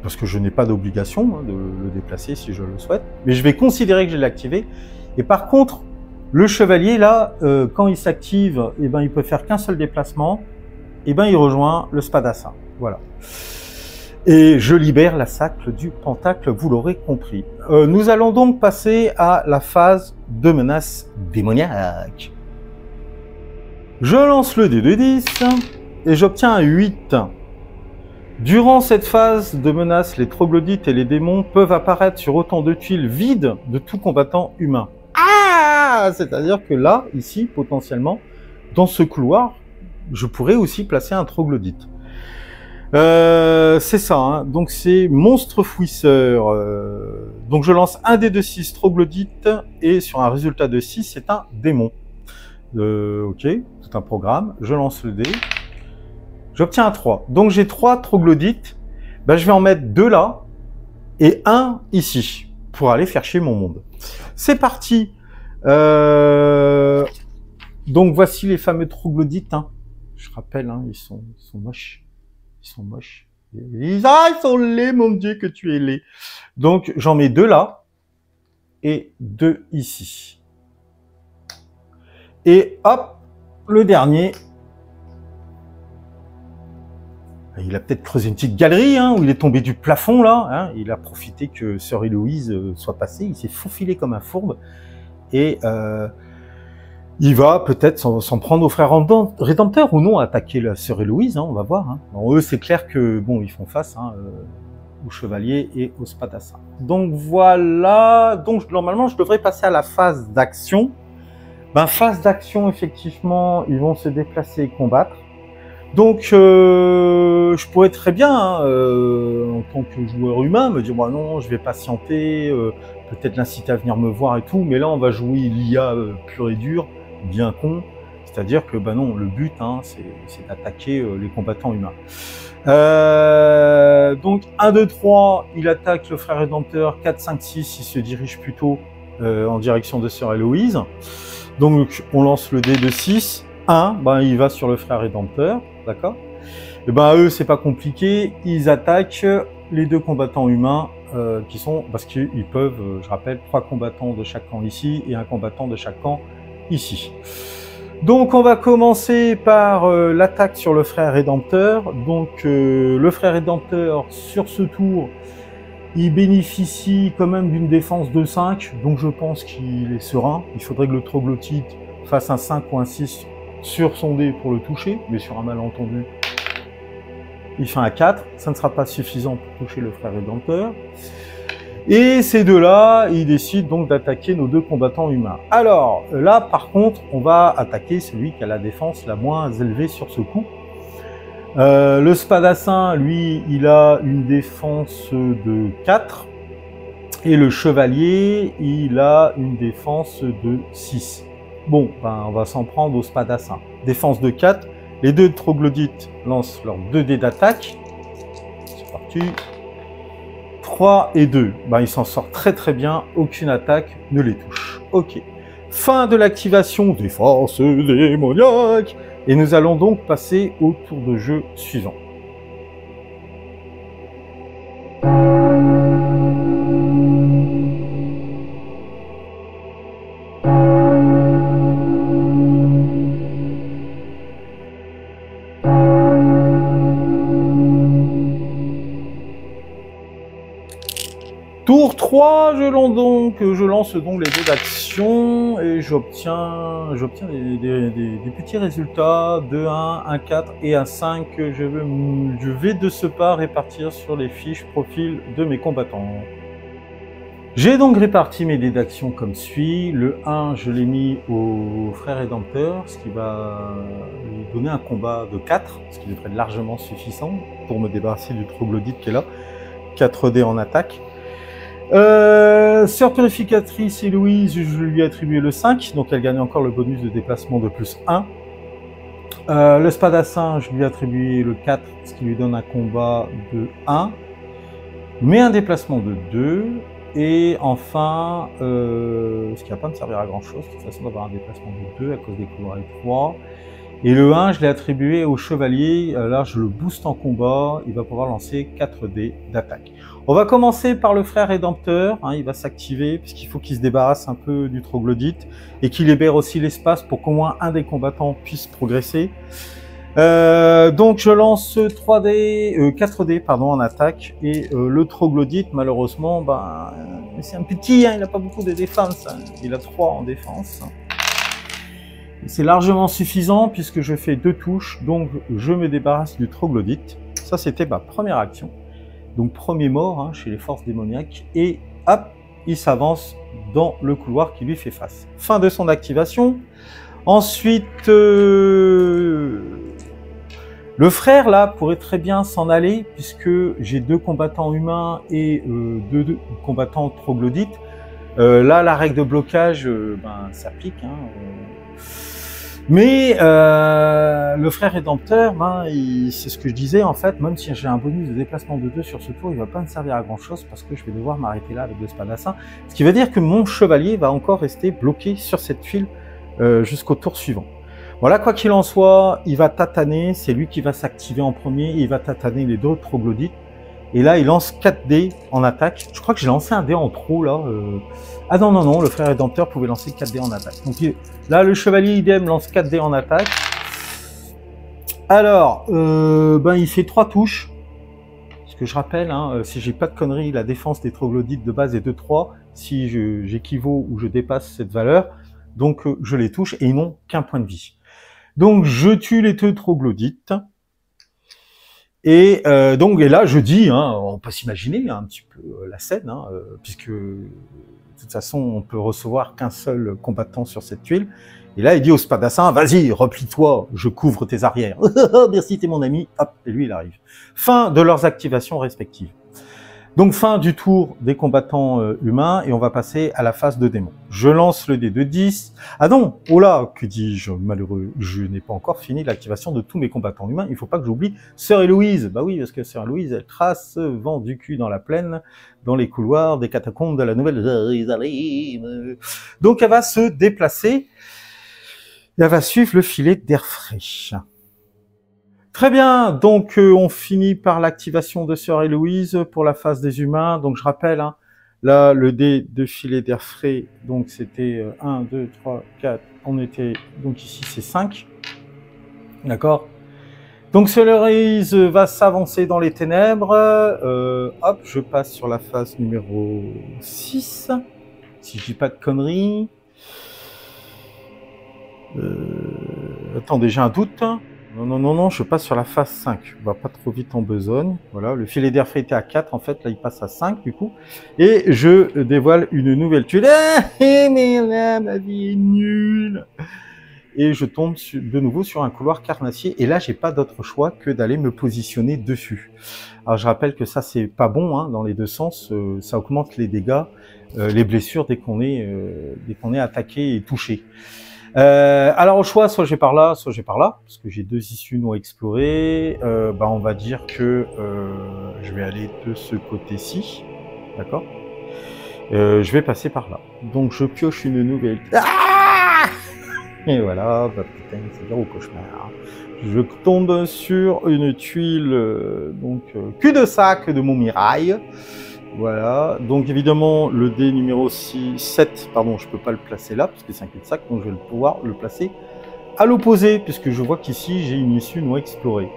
parce que je n'ai pas d'obligation hein, de le déplacer si je le souhaite. Mais je vais considérer que je l'ai activé. Et par contre, le chevalier, là, quand il s'active, eh ben, il peut faire qu'un seul déplacement. Et ben, il rejoint le spadassin. Voilà. Et je libère la sacle du Pentacle, vous l'aurez compris. Nous allons donc passer à la phase de menace démoniaque. Je lance le dé de 10 et j'obtiens un 8. Durant cette phase de menace, les troglodytes et les démons peuvent apparaître sur autant de tuiles vides de tout combattant humain. Ah! C'est-à-dire que là, ici, potentiellement, dans ce couloir, je pourrais aussi placer un troglodyte. C'est ça, hein. Donc c'est monstre fouisseur. Donc je lance un dé de 6 troglodytes et sur un résultat de 6, c'est un démon. Ok, c'est un programme. Je lance le dé. J'obtiens un 3. Donc j'ai 3 troglodytes. Ben, je vais en mettre 2 là et 1 ici pour aller faire chier mon monde. C'est parti. Donc voici les fameux troglodytes. Hein. Je rappelle, hein, ils sont moches. Ils sont moches. Ils sont laids, mon Dieu, que tu es laid. Donc j'en mets 2 là et 2 ici. Et hop, le dernier. Il a peut-être creusé une petite galerie, hein, où il est tombé du plafond, là. Hein. Il a profité que Sœur Héloïse soit passée. Il s'est faufilé comme un fourbe. Et il va peut-être s'en prendre au frère rédempteur ou non, attaquer la Sœur Héloïse, hein, on va voir. Hein. Bon, eux, c'est clair que bon, ils font face hein, au chevalier et au spadassin. Donc voilà. Donc normalement, je devrais passer à la phase d'action. Ben, phase d'action, effectivement, ils vont se déplacer et combattre. Donc, je pourrais très bien, hein, en tant que joueur humain, me dire bah non, je vais patienter, peut-être l'inciter à venir me voir et tout, mais là, on va jouer l'IA pur et dur, bien con, c'est-à-dire que bah non, le but, hein, c'est d'attaquer les combattants humains. Donc 1, 2, 3, il attaque le frère rédempteur, 4, 5, 6, il se dirige plutôt en direction de sœur Héloïse. Donc on lance le dé de 6, 1, ben, il va sur le frère rédempteur, d'accord. Et ben eux, c'est pas compliqué, ils attaquent les deux combattants humains qui sont, parce qu'ils peuvent, je rappelle, 3 combattants de chaque camp ici et un combattant de chaque camp ici. Donc on va commencer par l'attaque sur le frère rédempteur. Donc le frère rédempteur sur ce tour, il bénéficie quand même d'une défense de 5, donc je pense qu'il est serein. Il faudrait que le troglodyte fasse un 5 ou un 6 sur son dé pour le toucher, mais sur un malentendu, il fait un 4, ça ne sera pas suffisant pour toucher le frère rédempteur. Et ces deux-là, ils décident donc d'attaquer nos deux combattants humains. Alors, là, par contre, on va attaquer celui qui a la défense la moins élevée sur ce coup. Le spadassin, lui, il a une défense de 4. Et le chevalier, il a une défense de 6. Bon, ben, on va s'en prendre au spadassin. Défense de 4. Les deux troglodytes lancent leurs 2 dés d'attaque. C'est parti. 3 et 2, ben, ils s'en sortent très très bien, aucune attaque ne les touche. Ok. Fin de l'activation des forces démoniaques. Et nous allons donc passer au tour de jeu suivant. Tour 3, je lance donc les dés d'action et j'obtiens des petits résultats, 2, 1, 1, 4 et 1, 5 que je vais de ce pas répartir sur les fiches profil de mes combattants. J'ai donc réparti mes dés d'action comme suit. Le 1, je l'ai mis au frère rédempteur, ce qui va lui donner un combat de 4, ce qui devrait être largement suffisant pour me débarrasser du troglodyte qui est là. 4 dés en attaque. Sœur purificatrice Héloïse, je lui ai attribué le 5, donc elle gagne encore le bonus de déplacement de plus 1. Le spadassin, je lui ai attribué le 4, ce qui lui donne un combat de 1, mais un déplacement de 2. Et enfin, ce qui va pas me servir à grand chose, de toute façon d'avoir un déplacement de 2 à cause des couloirs étroits. Et le 1, je l'ai attribué au chevalier, là je le booste en combat, il va pouvoir lancer 4 dés d'attaque. On va commencer par le frère rédempteur, hein, il va s'activer puisqu'il faut qu'il se débarrasse un peu du troglodyte et qu'il libère aussi l'espace pour qu'au moins un des combattants puisse progresser. Donc je lance 4 dés pardon, en attaque et le troglodyte malheureusement, ben, c'est un petit, hein, il n'a pas beaucoup de défense, hein, il a 3 en défense. C'est largement suffisant puisque je fais 2 touches, donc je me débarrasse du troglodyte. Ça, c'était ma première action. Donc premier mort hein, chez les forces démoniaques. Et hop, il s'avance dans le couloir qui lui fait face. Fin de son activation. Ensuite, le frère là pourrait très bien s'en aller puisque j'ai 2 combattants humains et 2 combattants troglodytes. Là, la règle de blocage ben, s'applique. Hein, mais le frère rédempteur, ben, c'est ce que je disais en fait, même si j'ai un bonus de déplacement de 2 sur ce tour, il va pas me servir à grand chose parce que je vais devoir m'arrêter là avec le spadassin. Ce qui veut dire que mon chevalier va encore rester bloqué sur cette file jusqu'au tour suivant. Voilà, quoi qu'il en soit, il va tataner, c'est lui qui va s'activer en premier, il va tataner les 2 troglodytes. Et là, il lance 4 dés en attaque. Je crois que j'ai lancé un dé en trop là. Ah non, non, non, le frère rédempteur pouvait lancer 4 dés en attaque. Donc là, le chevalier idem lance 4 dés en attaque. Alors, ben, il fait 3 touches. Ce que je rappelle, hein, si j'ai pas de conneries, la défense des troglodytes de base est de 3. Si j'équivaut ou je dépasse cette valeur, donc je les touche et ils n'ont qu'un point de vie. Donc je tue les 2 troglodytes. Et donc et là je dis, hein, on peut s'imaginer un petit peu la scène, hein, puisque De toute façon, on peut recevoir qu'un seul combattant sur cette tuile. Et là, il dit au spadassin, vas-y, replie-toi, je couvre tes arrières. Merci, t'es mon ami. Hop, et lui, il arrive. Fin de leurs activations respectives. Donc, fin du tour des combattants humains, et on va passer à la phase de démon. Je lance le dé de 10. Ah non, oh là, que dis-je, malheureux, je n'ai pas encore fini l'activation de tous mes combattants humains. Il ne faut pas que j'oublie Sœur Héloïse. Bah oui, parce que Sœur Héloïse, elle trace vent du cul dans la plaine, dans les couloirs des catacombes de la Nouvelle Jérusalem. Donc, elle va se déplacer. Et elle va suivre le filet d'air frais. Très bien, donc on finit par l'activation de Sœur Héloïse pour la phase des humains. Donc je rappelle, hein, là le dé de filet d'air frais, donc c'était 1, 2, 3, 4, on était, donc ici c'est 5. D'accord. Donc Sœur Héloïse va s'avancer dans les ténèbres. Hop, je passe sur la phase numéro 6, si je dis pas de conneries. Attendez, j'ai un doute. Non, je passe sur la phase 5. On va pas trop vite en besogne. Voilà, le filet d'air frais était à 4, en fait, là il passe à 5 du coup. Et je dévoile une nouvelle tuile. Mais là, ma vie est nulle. Et je tombe de nouveau sur un couloir carnassier. Et là, j'ai pas d'autre choix que d'aller me positionner dessus. Alors je rappelle que ça, c'est pas bon, hein, dans les deux sens. Ça augmente les dégâts, les blessures dès qu'on est attaqué et touché. Alors au choix, soit j'ai par là, parce que j'ai deux issues non explorées. On va dire que je vais aller de ce côté-ci, d'accord. Je vais passer par là. Donc je pioche une nouvelle. Ah et voilà, bah putain, c'est dire au cauchemar. Je tombe sur une tuile, cul-de-sac de Montmirail. Voilà, donc évidemment le dé numéro 7, pardon, je peux pas le placer là parce que c'est un cul-de-sac, donc je vais pouvoir le placer à l'opposé puisque je vois qu'ici j'ai une issue non explorée.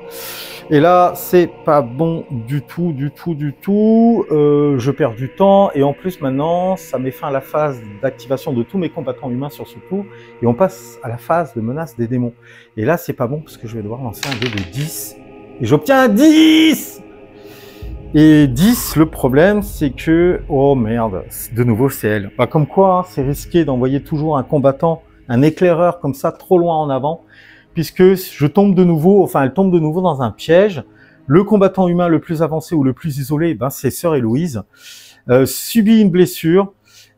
Et là, c'est pas bon du tout. Je perds du temps et en plus maintenant, ça met fin à la phase d'activation de tous mes combattants humains sur ce tour et on passe à la phase de menace des démons. Et là, c'est pas bon parce que je vais devoir lancer un dé de 10 et j'obtiens un 10. Et 10, le problème, c'est que... Oh merde, de nouveau, c'est elle. Bah, comme quoi, hein, c'est risqué d'envoyer toujours un combattant, un éclaireur comme ça, trop loin en avant, puisque je tombe de nouveau, enfin, elle tombe de nouveau dans un piège. Le combattant humain le plus avancé ou le plus isolé, ben, c'est Sœur Héloïse, subit une blessure,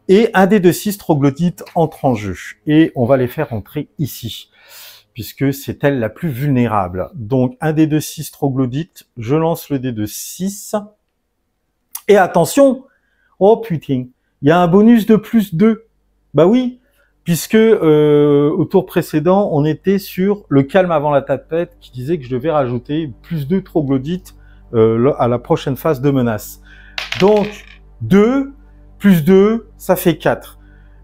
et un dé de 6 troglodytes entre en jeu. Et on va les faire entrer ici, puisque c'est elle la plus vulnérable. Donc, un dé de 6 troglodytes, je lance le dé de 6. Et attention, oh putain, il y a un bonus de plus 2. Bah oui, puisque au tour précédent, on était sur le calme avant la tapette qui disait que je devais rajouter plus 2 troglodytes à la prochaine phase de menace. Donc, 2 plus 2, ça fait 4.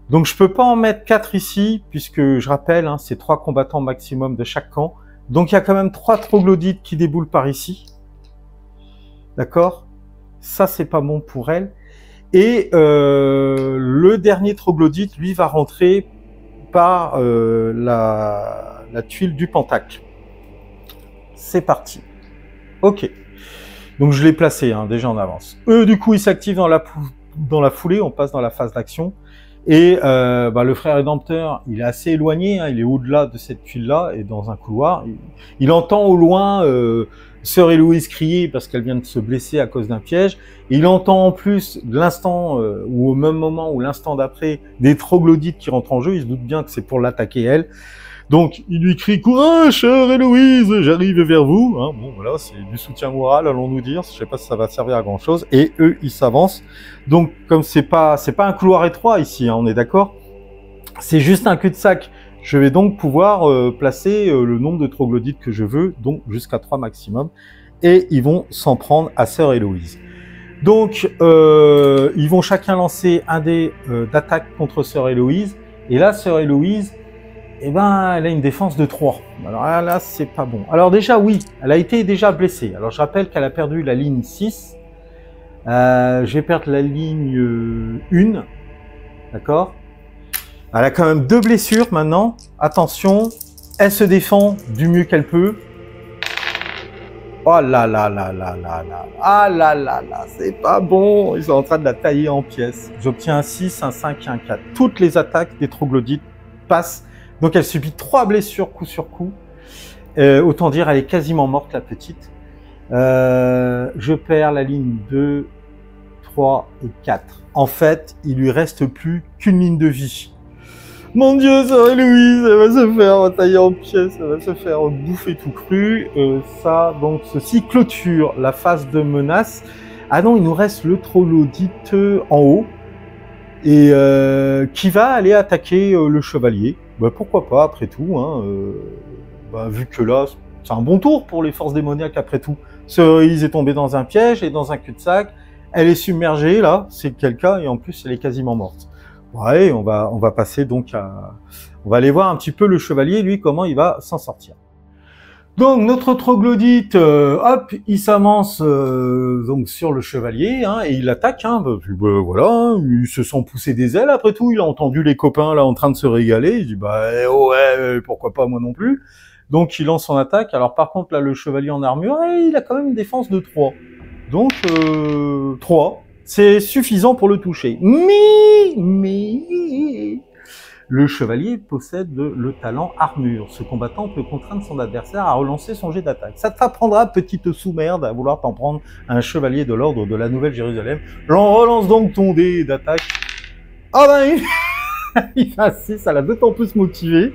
Donc je peux pas en mettre 4 ici, puisque je rappelle, hein, c'est 3 combattants maximum de chaque camp. Donc il y a quand même 3 troglodytes qui déboulent par ici. D'accord? Ça, c'est pas bon pour elle. Et le dernier troglodyte, lui, va rentrer par la tuile du pentacle. C'est parti. Ok. Donc je l'ai placé hein, déjà en avance. Eux, du coup, ils s'activent dans la foulée. On passe dans la phase d'action. Et le frère rédempteur, il est assez éloigné, hein, il est au-delà de cette tuile-là, et dans un couloir. Il entend au loin Sœur Héloïse crier parce qu'elle vient de se blesser à cause d'un piège. Et il entend en plus, l'instant ou au même moment ou l'instant d'après, des troglodytes qui rentrent en jeu. Il se doute bien que c'est pour l'attaquer elle. Donc il lui crie « Courage, Sœur Héloïse, j'arrive vers vous hein. ». Bon voilà, c'est du soutien moral, allons-nous dire. Je sais pas si ça va servir à grand chose. Et eux, ils s'avancent. Donc comme c'est pas un couloir étroit ici, hein, on est d'accord. C'est juste un cul-de-sac. Je vais donc pouvoir placer le nombre de troglodytes que je veux, donc jusqu'à 3 maximum. Et ils vont s'en prendre à Sœur Héloïse. Donc ils vont chacun lancer un dé d'attaque contre Sœur Héloïse. Et là, Sœur Héloïse, eh ben, elle a une défense de 3. Alors là, c'est pas bon. Alors déjà, oui, elle a été déjà blessée. Alors je rappelle qu'elle a perdu la ligne 6. Je vais perdre la ligne 1. D'accord? Elle a quand même 2 blessures maintenant. Attention, elle se défend du mieux qu'elle peut. Oh là là là là là là. Ah là là là, c'est pas bon. Ils sont en train de la tailler en pièces. J'obtiens un 6, un 5 et un 4. Toutes les attaques des troglodytes passent. Donc elle subit 3 blessures coup sur coup. Autant dire, elle est quasiment morte, la petite. Je perds la ligne 2, 3 et 4. En fait, il lui reste plus qu'une ligne de vie. Mon Dieu, Sœur Héloïse, elle va se faire tailler en pièces, elle va se faire bouffer tout cru. Ça, donc, ceci clôture la phase de menace. Ah non, il nous reste le troglodyte en haut et qui va aller attaquer le chevalier. Bah, pourquoi pas, après tout, hein, vu que là, c'est un bon tour pour les forces démoniaques, après tout. Cerise est tombée dans un piège et dans un cul-de-sac. Elle est submergée, là, c'est quel cas, et en plus, elle est quasiment morte. Ouais, on va passer donc à... On va aller voir un petit peu le chevalier, lui, comment il va s'en sortir. Donc, notre troglodyte, hop, il s'avance donc sur le chevalier, hein, et il l'attaque, hein, voilà, il se sent pousser des ailes, après tout, il a entendu les copains, là, en train de se régaler, il dit, bah, ouais, pourquoi pas, moi non plus. Donc, il lance son attaque. Alors, par contre, là, le chevalier en armure, il a quand même une défense de 3. Donc, 3. C'est suffisant pour le toucher. Mais, le chevalier possède le talent armure. Ce combattant peut contraindre son adversaire à relancer son jet d'attaque. Ça t'apprendra, petite sous-merde, à vouloir t'en prendre à un chevalier de l'ordre de la Nouvelle-Jérusalem. Relance donc ton dé d'attaque. Ah ben, il fait un 6, ça l'a d'autant plus motivé.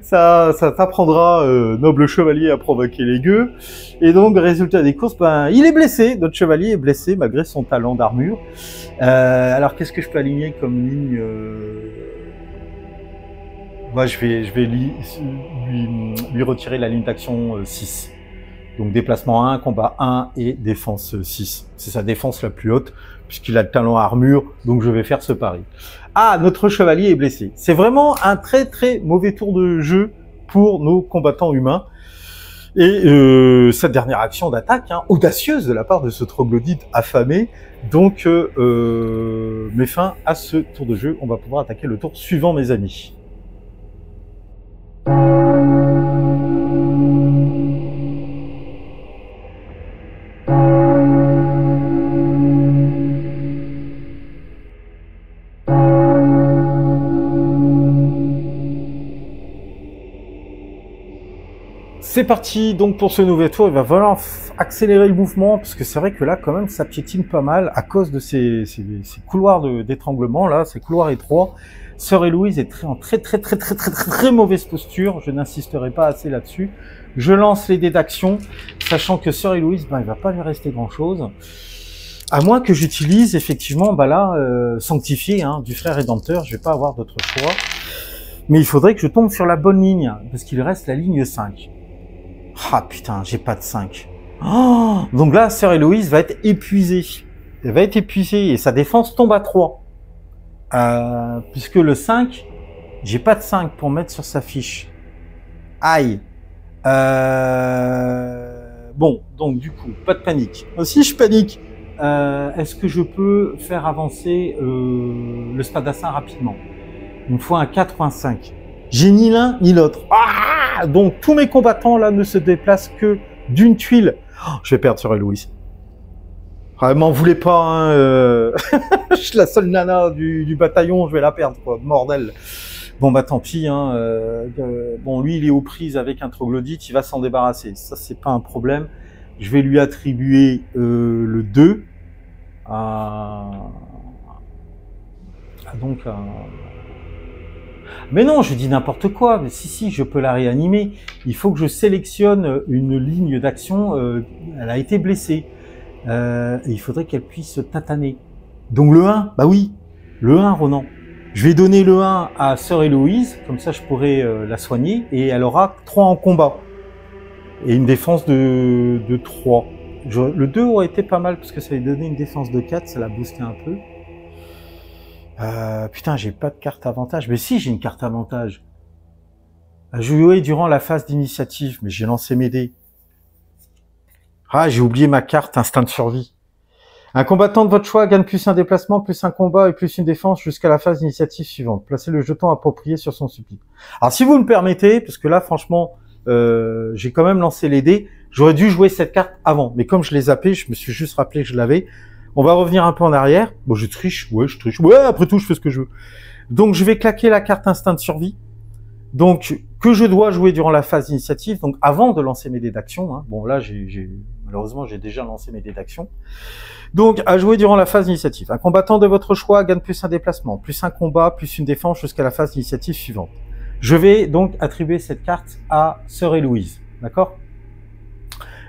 Ça t'apprendra, noble chevalier, à provoquer les gueux. Et donc, résultat des courses, ben, il est blessé. Notre chevalier est blessé malgré son talent d'armure. Alors, qu'est-ce que je peux aligner comme ligne Moi, je vais lui retirer la ligne d'action 6. Donc, déplacement 1, combat 1 et défense 6. C'est sa défense la plus haute, puisqu'il a le talent armure, donc je vais faire ce pari. Ah, notre chevalier est blessé. C'est vraiment un très très mauvais tour de jeu pour nos combattants humains. Et cette dernière action d'attaque, hein, audacieuse de la part de ce troglodyte affamé, donc met fin à ce tour de jeu. On va pouvoir attaquer le tour suivant, mes amis. C'est parti donc pour ce nouvel tour. Il va falloir accélérer le mouvement parce que c'est vrai que là quand même ça piétine pas mal à cause de ces couloirs d'étranglement là, ces couloirs étroits. Sœur Héloïse est en très mauvaise posture. Je n'insisterai pas assez là-dessus. Je lance les dés d'action, sachant que Sœur Héloïse, il va pas lui rester grand-chose. À moins que j'utilise effectivement, sanctifié du frère rédempteur. Je vais pas avoir d'autre choix. Mais il faudrait que je tombe sur la bonne ligne parce qu'il reste la ligne 5. Ah putain, j'ai pas de 5. Oh, donc là, Sœur Héloïse va être épuisée. Elle va être épuisée et sa défense tombe à 3. Puisque le 5, j'ai pas de 5 pour mettre sur sa fiche. Aïe. Bon, donc du coup, pas de panique. Si je panique, est-ce que je peux faire avancer le spadassin rapidement? Il me faut un 4 ou un 5. J'ai ni l'un ni l'autre. Ah, donc tous mes combattants là ne se déplacent que d'une tuile. Oh, je vais perdre sur Héloïse. Ah, m'en voulez pas, hein, je suis la seule nana du bataillon, je vais la perdre, quoi, bordel. Bon bah tant pis, hein, bon lui il est aux prises avec un troglodyte, il va s'en débarrasser, ça c'est pas un problème. Je vais lui attribuer le 2 Mais non, je dis n'importe quoi, mais si, je peux la réanimer. Il faut que je sélectionne une ligne d'action, elle a été blessée. Et il faudrait qu'elle puisse tataner. Donc le 1, bah oui, le 1, Ronan. Je vais donner le 1 à Sœur Héloïse, comme ça je pourrai la soigner, et elle aura 3 en combat. Et une défense de 3. Le 2 aurait été pas mal, parce que ça lui donnait une défense de 4, ça l'a boosté un peu. Putain, j'ai pas de carte avantage. Mais si, j'ai une carte avantage. À jouer durant la phase d'initiative, mais j'ai lancé mes dés. Ah, j'ai oublié ma carte instinct de survie. Un combattant de votre choix gagne plus un déplacement, plus un combat et plus une défense jusqu'à la phase d'initiative suivante. Placez le jeton approprié sur son supplice. Alors, si vous me permettez, parce que là, franchement, j'ai quand même lancé les dés. J'aurais dû jouer cette carte avant, mais comme je l'ai zappé, je me suis juste rappelé que je l'avais. On va revenir un peu en arrière. Bon, je triche. Ouais, je triche. Ouais, après tout, je fais ce que je veux. Donc, je vais claquer la carte instinct de survie. Donc, que je dois jouer durant la phase d'initiative. Donc, avant de lancer mes dés d'action. Hein. Bon, là, malheureusement, j'ai déjà lancé mes dés d'action. Donc, à jouer durant la phase d'initiative. Un combattant de votre choix gagne plus un déplacement, plus un combat, plus une défense jusqu'à la phase d'initiative suivante. Je vais donc attribuer cette carte à Sœur Héloïse. D'accord ?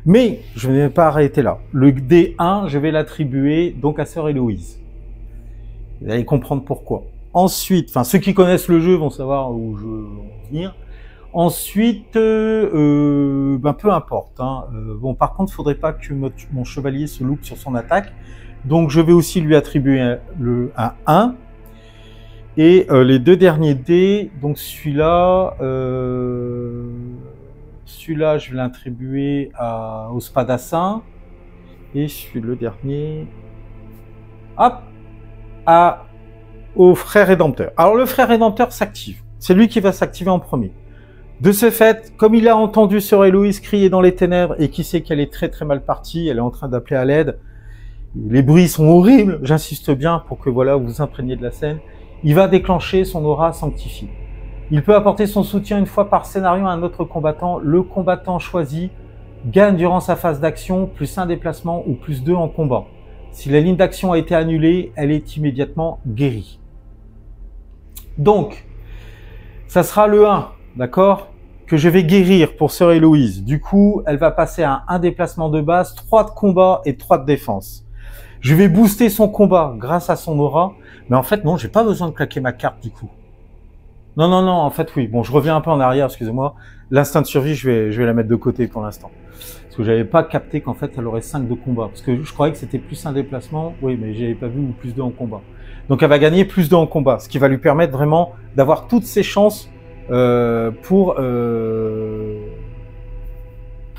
Mais je ne vais pas arrêter là. Le D1, je vais l'attribuer donc à Sœur Héloïse. Vous allez comprendre pourquoi. Ensuite, enfin ceux qui connaissent le jeu vont savoir où je veux en venir. Ensuite, peu importe. Hein. Bon, par contre, il ne faudrait pas que mon chevalier se loupe sur son attaque. Donc, je vais aussi lui attribuer un 1. Et les deux derniers dés, donc celui-là, je vais l'attribuer au spadassin. Et le dernier, hop, au frère rédempteur. Alors le frère rédempteur s'active. C'est lui qui va s'activer en premier. De ce fait, comme il a entendu Sœur Héloïse crier dans les ténèbres et qu'il sait qu'elle est très très mal partie, elle est en train d'appeler à l'aide. Les bruits sont horribles, j'insiste bien pour que voilà, vous vous imprégniez de la scène. Il va déclencher son aura sanctifiée. Il peut apporter son soutien une fois par scénario à un autre combattant. Le combattant choisi gagne durant sa phase d'action plus un déplacement ou plus 2 en combat. Si la ligne d'action a été annulée, elle est immédiatement guérie. Donc, ça sera le 1, d'accord, que je vais guérir pour Sœur Héloïse. Du coup, elle va passer à un déplacement de base, 3 de combat et 3 de défense. Je vais booster son combat grâce à son aura, mais en fait, non, j'ai pas besoin de claquer ma carte du coup. Non, en fait, oui. Bon, je reviens un peu en arrière, excusez-moi. L'instinct de survie, je vais la mettre de côté pour l'instant. Parce que j'avais pas capté qu'en fait, elle aurait 5 de combat. Parce que je croyais que c'était plus un déplacement. Oui, mais j'avais pas vu, ou plus 2 en combat. Donc, elle va gagner plus 2 en combat. Ce qui va lui permettre vraiment d'avoir toutes ses chances pour...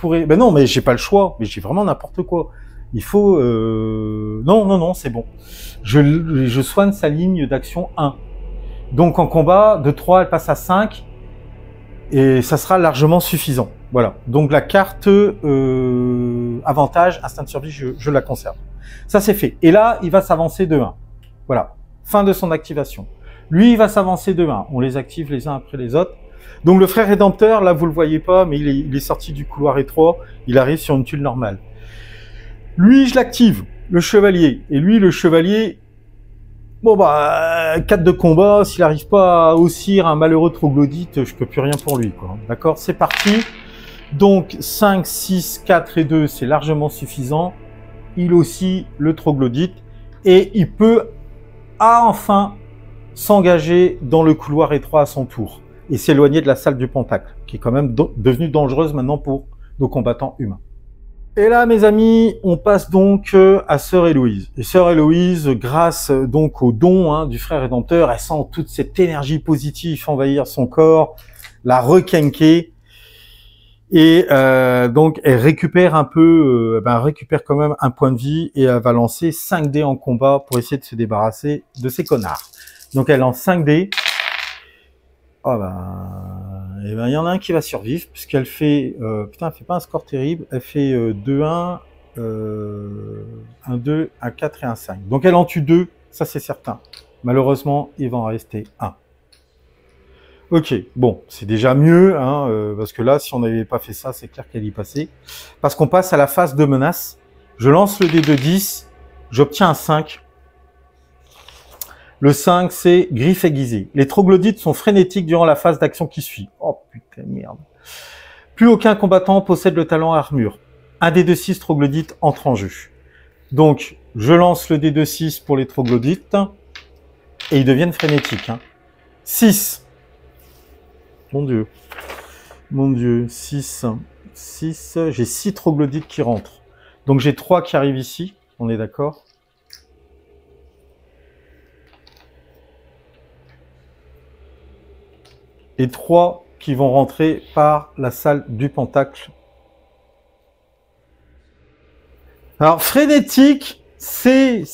Ben non, mais j'ai pas le choix. Mais j'ai vraiment n'importe quoi. Il faut... Non, c'est bon. Je soigne sa ligne d'action 1. Donc en combat, de 3, elle passe à 5 et ça sera largement suffisant. Voilà. Donc la carte avantage, instinct de survie, je la conserve. Ça c'est fait. Et là, il va s'avancer de 1. Voilà. Fin de son activation. Lui, il va s'avancer de 1. On les active les uns après les autres. Donc le frère rédempteur, là vous le voyez pas, mais il est sorti du couloir étroit. Il arrive sur une tuile normale. Lui, je l'active. Le chevalier. Et lui, le chevalier... Bon 4 de combat, s'il n'arrive pas à haussir un malheureux troglodyte, je peux plus rien pour lui, quoi. D'accord, c'est parti. Donc 5, 6, 4 et 2, c'est largement suffisant. Il oscille le troglodyte et il peut enfin s'engager dans le couloir étroit à son tour et s'éloigner de la salle du pentacle, qui est quand même devenue dangereuse maintenant pour nos combattants humains. Et là, mes amis, on passe donc à Sœur Héloïse. Et Sœur Héloïse, grâce donc au don du frère rédempteur, elle sent toute cette énergie positive envahir son corps, la requinquer, et donc elle récupère un peu, récupère quand même un point de vie, et elle va lancer 5 dés en combat pour essayer de se débarrasser de ces connards. Donc elle lance 5 dés. Il y en a un qui va survivre, puisqu'elle fait... elle fait pas un score terrible. Elle fait 2-1, 1-2, 1-4 et 1-5. Donc elle en tue 2, ça c'est certain. Malheureusement, il va en rester 1. Ok, bon, c'est déjà mieux, parce que là, si on n'avait pas fait ça, c'est clair qu'elle y passait. Parce qu'on passe à la phase de menace. Je lance le dé de 10, j'obtiens un 5. Le 5, c'est griffe aiguisée. Les troglodytes sont frénétiques durant la phase d'action qui suit. Oh putain, merde. Plus aucun combattant possède le talent armure. Un dé de 6 troglodytes entre en jeu. Donc, je lance le dé de 6 pour les troglodytes. Et ils deviennent frénétiques. 6. Mon Dieu. 6. 6. J'ai 6 troglodytes qui rentrent. Donc, j'ai 3 qui arrivent ici. On est d'accord ? Et 3 qui vont rentrer par la salle du pentacle. Alors, frénétique, c'est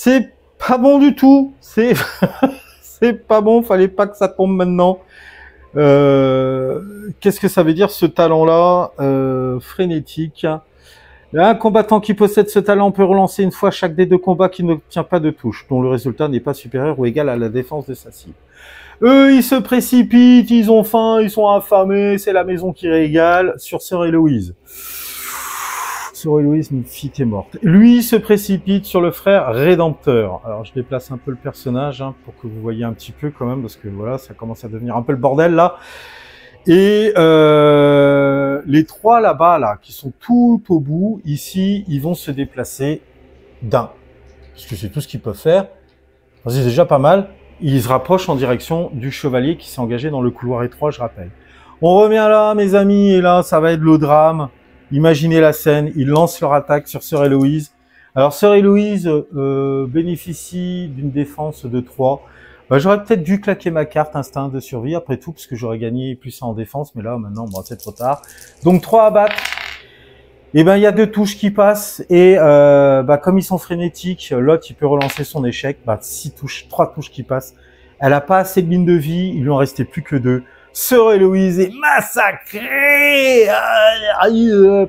pas bon du tout. C'est pas bon, fallait pas que ça tombe maintenant. Qu'est-ce que ça veut dire ce talent-là? Frénétique. Un combattant qui possède ce talent peut relancer une fois chaque des deux combats qui n'obtient pas de touche, dont le résultat n'est pas supérieur ou égal à la défense de sa cible. Eux, ils se précipitent, ils ont faim, ils sont affamés, c'est la maison qui régale, sur Sœur Héloïse. Sœur Héloïse, une fille qui est morte. Lui se précipite sur le frère Rédempteur. Alors, je déplace un peu le personnage, hein, pour que vous voyez un petit peu quand même, parce que voilà, ça commence à devenir un peu le bordel, là. Et les trois là-bas, là, qui sont tout au bout, ici, ils vont se déplacer d'un. Parce que c'est tout ce qu'ils peuvent faire. C'est déjà pas mal. Ils se rapprochent en direction du chevalier qui s'est engagé dans le couloir étroit, je rappelle. On revient là, mes amis, et là, ça va être le drame. Imaginez la scène, ils lancent leur attaque sur Sœur Héloïse. Alors, Sœur Héloïse bénéficie d'une défense de 3. J'aurais peut-être dû claquer ma carte instinct de survie, après tout, parce que j'aurais gagné plus en défense, mais là, maintenant, bon, c'est trop tard. Donc, 3 à battre. Et ben, il y a 2 touches qui passent, et comme ils sont frénétiques, l'autre, il peut relancer son échec. 6 touches, 3 touches qui passent. Elle a pas assez de lignes de vie, il lui en restait plus que 2. Sœur Héloïse est massacrée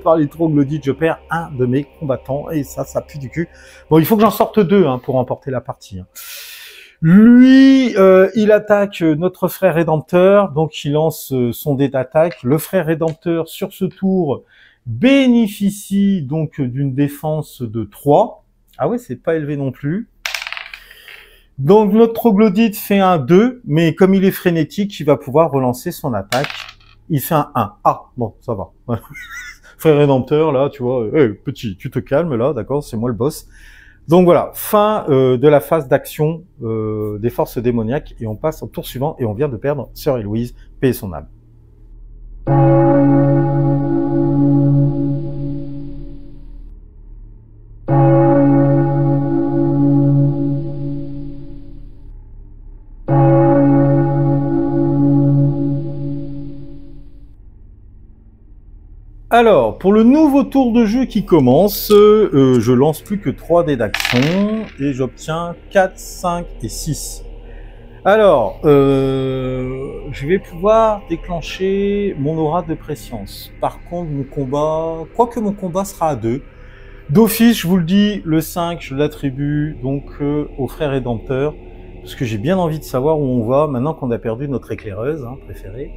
par les troglodytes. Je perds un de mes combattants, et ça pue du cul. Bon, il faut que j'en sorte 2 hein, pour remporter la partie. Hein. Lui, il attaque notre frère Rédempteur, donc il lance son dé d'attaque. Le frère Rédempteur, sur ce tour, bénéficie donc d'une défense de 3. Ah ouais, c'est pas élevé non plus. Donc notre troglodyte fait un 2, mais comme il est frénétique, il va pouvoir relancer son attaque. Il fait un 1. Ah, bon, ça va. Frère Rédempteur, là, tu vois, petit, tu te calmes là, d'accord, c'est moi le boss. Donc voilà, fin de la phase d'action des forces démoniaques, et on passe au tour suivant, et on vient de perdre Sœur Héloïse, paix et son âme. Alors, pour le nouveau tour de jeu qui commence, je lance plus que 3 dés d'action et j'obtiens 4, 5 et 6. Alors, je vais pouvoir déclencher mon aura de préscience. Par contre, mon combat, quoique mon combat sera à 2. D'office, je vous le dis, le 5, je l'attribue donc au frère Rédempteur, parce que j'ai bien envie de savoir où on va maintenant qu'on a perdu notre éclaireuse préférée.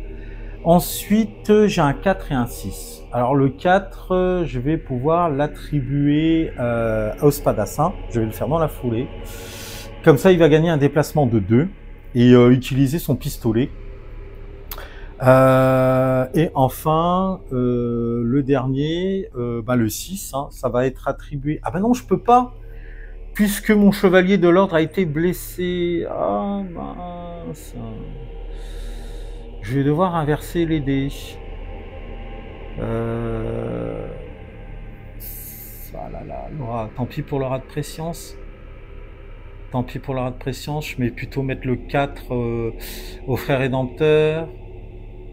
Ensuite, j'ai un 4 et un 6. Alors le 4, je vais pouvoir l'attribuer au spadassin. Je vais le faire dans la foulée. Comme ça, il va gagner un déplacement de 2 et utiliser son pistolet. Et enfin, le dernier, le 6, ça va être attribué... Ah ben non, je peux pas, puisque mon chevalier de l'ordre a été blessé. Ah mince. Je vais devoir inverser les dés. Tant pis pour l'aura de préscience. Tant pis pour l'aura de préscience. Je vais plutôt mettre le 4 au frère Rédempteur.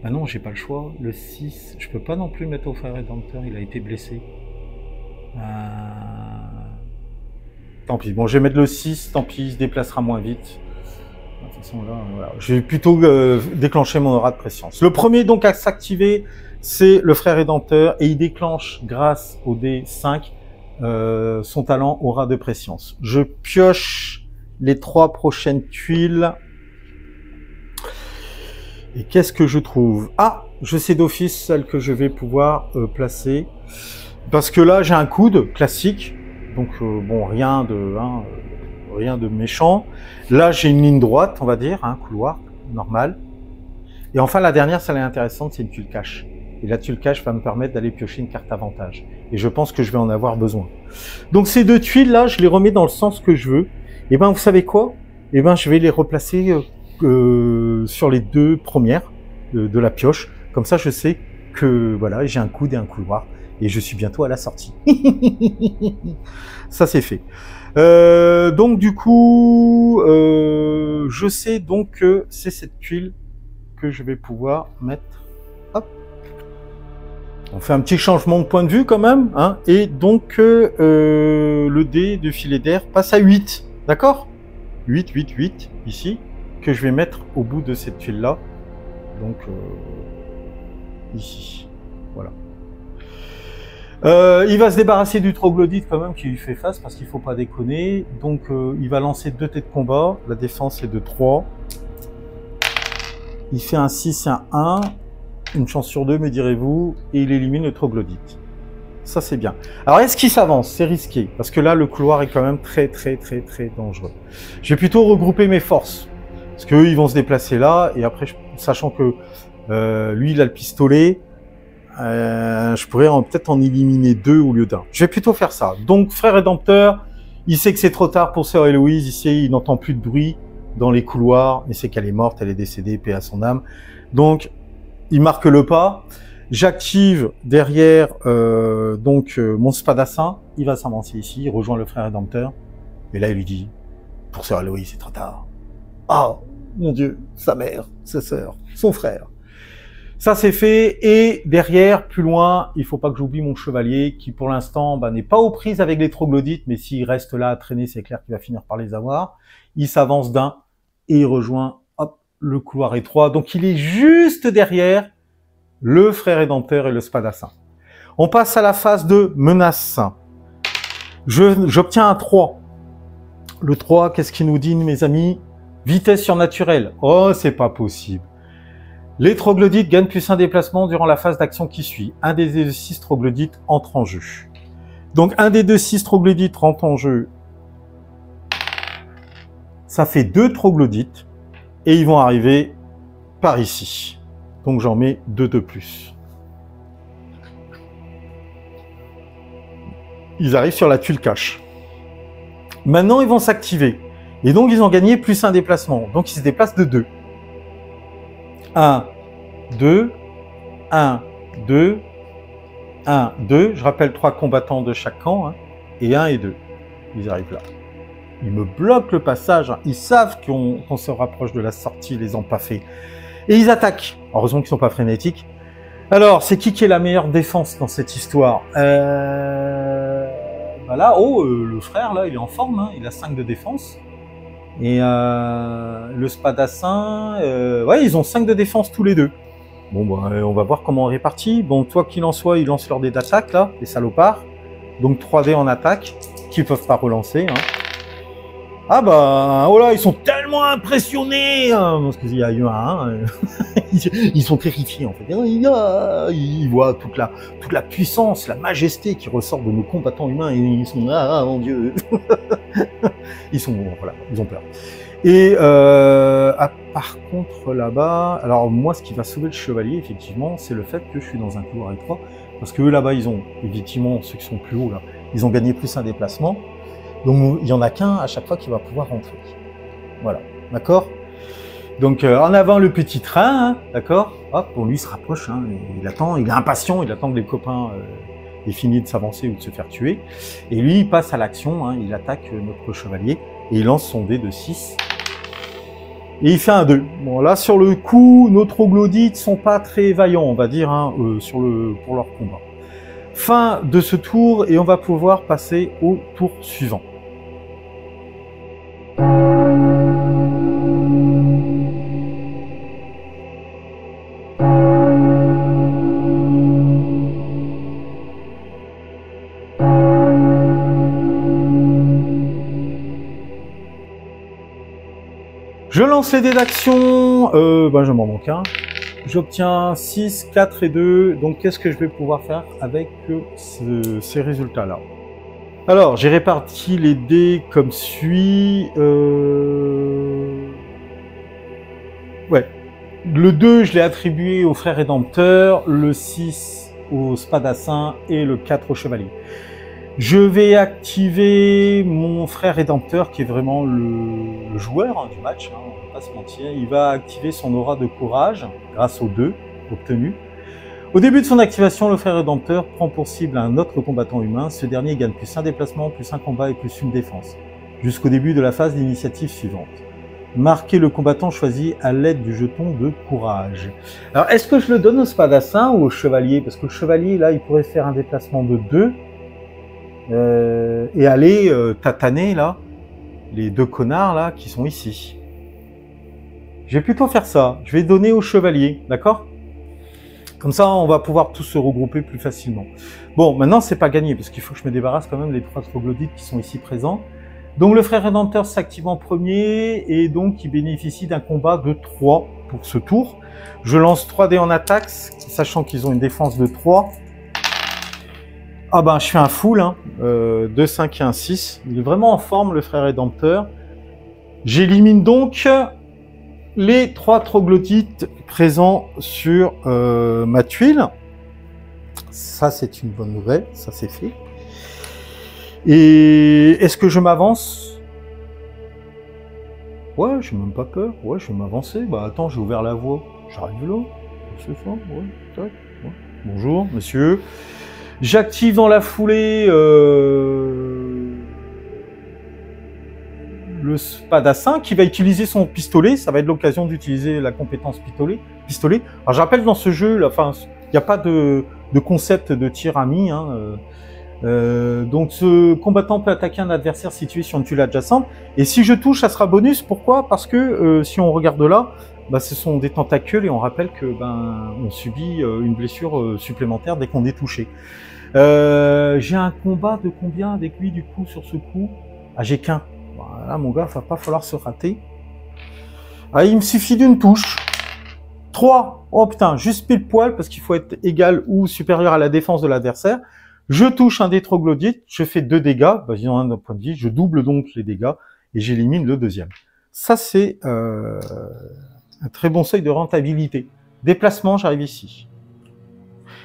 Ah non, j'ai pas le choix. Le 6, je peux pas non plus mettre au frère Rédempteur. Il a été blessé. Tant pis. Bon, je vais mettre le 6. Tant pis, il se déplacera moins vite. De toute façon, là, voilà. Je vais plutôt déclencher mon aura de préscience. Le premier donc à s'activer, c'est le frère Rédempteur, et il déclenche grâce au D5 son talent aura de préscience. Je pioche les 3 prochaines tuiles. Et qu'est-ce que je trouve? Ah, je sais d'office celle que je vais pouvoir placer. Parce que là, j'ai un coude classique. Donc, bon, rien de méchant. Là, j'ai une ligne droite, on va dire, un couloir normal. Et enfin, la dernière, celle est intéressante, c'est une tuile cache. Et la tuile cache va me permettre d'aller piocher une carte avantage. Et je pense que je vais en avoir besoin. Donc, ces 2 tuiles-là, je les remets dans le sens que je veux. Et ben, vous savez quoi? Et ben, je vais les replacer sur les 2 premières de la pioche. Comme ça, je sais que, voilà, j'ai un coude et un couloir. Et je suis bientôt à la sortie. Ça, c'est fait. Donc du coup, je sais donc que c'est cette tuile que je vais pouvoir mettre. Hop. On fait un petit changement de point de vue quand même, et donc le dé de filet d'air passe à 8, d'accord? 8, 8, 8 ici, que je vais mettre au bout de cette tuile là. Donc, ici. Voilà. Il va se débarrasser du troglodyte quand même qui lui fait face parce qu'il ne faut pas déconner. Donc il va lancer 2 têtes de combat. La défense est de 3. Il fait un 6 et un 1. Une chance sur 2 me direz-vous. Et il élimine le troglodyte. Ça c'est bien. Alors est-ce qu'il s'avance? C'est risqué. Parce que là le couloir est quand même très dangereux. Je vais plutôt regrouper mes forces. Parce qu'eux ils vont se déplacer là. Et après sachant que lui il a le pistolet. Je pourrais peut-être en éliminer 2 au lieu d'1. Je vais plutôt faire ça. Donc, frère rédempteur, il sait que c'est trop tard pour sœur Héloïse. Il n'entend plus de bruit dans les couloirs. Il sait qu'elle est morte, elle est décédée, paix à son âme. Donc, il marque le pas. J'active derrière mon spadassin. Il va s'avancer ici, il rejoint le frère rédempteur. Et là, il lui dit, pour sœur Héloïse, c'est trop tard. Ah, mon Dieu, sa mère, sa sœur, son frère. Ça c'est fait, et derrière, plus loin, il faut pas que j'oublie mon chevalier qui pour l'instant n'est pas aux prises avec les troglodytes, mais s'il reste là à traîner, c'est clair qu'il va finir par les avoir. Il s'avance d'un et il rejoint le couloir étroit. Donc il est juste derrière le frère rédempteur et le spadassin. On passe à la phase de menace. J'obtiens un 3. Le 3, qu'est-ce qu'il nous dit, mes amis? Vitesse surnaturelle. Oh, c'est pas possible. Les troglodytes gagnent +1 déplacement durant la phase d'action qui suit. Un des 6 troglodytes entre en jeu. Donc un des 6 troglodytes rentre en jeu. Ça fait 2 troglodytes. Et ils vont arriver par ici. Donc j'en mets 2 de plus. Ils arrivent sur la tuile cache. Maintenant ils vont s'activer. Et donc ils ont gagné +1 déplacement. Donc ils se déplacent de 2. 1, 2, 1, 2, 1, 2. Je rappelle 3 combattants de chaque camp, hein, et 1 et 2. Ils arrivent là. Ils me bloquent le passage. Hein. Ils savent qu'on se rapproche de la sortie, les empaffés. Et ils attaquent. Heureusement qu'ils ne sont pas frénétiques. Alors, c'est qui est la meilleure défense dans cette histoire? Là, le frère, là, il est en forme. Hein, il a 5 de défense. Et le spadassin, ouais, ils ont 5 de défense tous les deux. Bon, on va voir comment on répartit. Bon, toi qu'il en soit, ils lancent leur dé d'attaque, là, les salopards. Donc 3 dés en attaque, qu'ils ne peuvent pas relancer. Hein. Ah oh là, ils sont tellement impressionnés, hein, parce qu'il y a eu un, ils sont terrifiés en fait. Ils voient toute la puissance, la majesté qui ressort de nos combattants humains et ils sont mon Dieu, ils ont peur. Et par contre là-bas, alors moi ce qui va sauver le chevalier effectivement, c'est le fait que je suis dans un couloir étroit, parce que eux là-bas ils ont effectivement ceux qui sont plus hauts là, ils ont gagné +1 déplacement. Donc, il n'y en a qu'un à chaque fois qui va pouvoir rentrer. Voilà, d'accord? Donc, en avant le petit train, hein, d'accord? Hop, lui il se rapproche, hein, il attend, il est impatient, il attend que les copains aient fini de s'avancer ou de se faire tuer. Et lui, il passe à l'action, hein, il attaque notre chevalier et il lance son dé de 6. Et il fait un 2. Bon, là, sur le coup, nos troglodytes sont pas très vaillants, on va dire, hein, pour leur combat. Fin de ce tour et on va pouvoir passer au tour suivant. Je lance les dés d'action, je m'en manque un. J'obtiens 6, 4 et 2, donc qu'est-ce que je vais pouvoir faire avec ces résultats-là? Alors, j'ai réparti les dés comme suit. Ouais. Le 2, je l'ai attribué au frère rédempteur, le 6 au spadassin et le 4 au chevalier. Je vais activer mon frère rédempteur qui est vraiment le joueur du match, hein, on ne va pas se mentir. Il va activer son aura de courage grâce aux 2 obtenus. Au début de son activation, le frère rédempteur prend pour cible un autre combattant humain. Ce dernier gagne +1 déplacement, +1 combat et +1 défense, jusqu'au début de la phase d'initiative suivante. Marquez le combattant choisi à l'aide du jeton de courage. Alors, est-ce que je le donne au spadassin ou au chevalier? Parce que le chevalier, là, il pourrait faire un déplacement de 2 et aller tataner, là, les 2 connards, là, qui sont ici. Je vais plutôt faire ça. Je vais donner au chevalier, d'accord? Comme ça, on va pouvoir tous se regrouper plus facilement. Bon, maintenant, c'est pas gagné, parce qu'il faut que je me débarrasse quand même des 3 troglodytes qui sont ici présents. Donc, le frère rédempteur s'active en premier, et donc, il bénéficie d'un combat de 3 pour ce tour. Je lance 3 dés en attaque, sachant qu'ils ont une défense de 3. Ah ben, je fais un full, hein, 2, 5 et 1, 6. Il est vraiment en forme, le frère rédempteur. J'élimine donc les 3 troglodytes présents sur ma tuile. Ça, c'est une bonne nouvelle, ça c'est fait. Et est-ce que je m'avance? Ouais, j'ai même pas peur. Ouais, je vais m'avancer. Bah attends, j'ai ouvert la voie. J'arrive là. C'est ça, ouais, tac. Ouais. Bonjour, monsieur. J'active dans la foulée le spadassin qui va utiliser son pistolet. Ça va être l'occasion d'utiliser la compétence pistolet. Alors je rappelle, dans ce jeu, enfin, il n'y a pas de concept de tir ami. Hein, donc ce combattant peut attaquer un adversaire situé sur une tuile adjacente. Et si je touche, ça sera bonus. Pourquoi? Parce que si on regarde là, bah, ce sont des tentacules et on rappelle que on subit une blessure supplémentaire dès qu'on est touché. J'ai un combat de combien avec lui du coup sur ce coup? Ah, j'ai qu'un. Voilà, mon gars, il va pas falloir se rater. Ah, il me suffit d'une touche. 3. Oh putain, juste pile poil parce qu'il faut être égal ou supérieur à la défense de l'adversaire. Je touche un des troglodytes, je fais 2 dégâts, bah, ils ont un point de vie, je double donc les dégâts et j'élimine le deuxième. Ça, c'est un très bon seuil de rentabilité. Déplacement, j'arrive ici.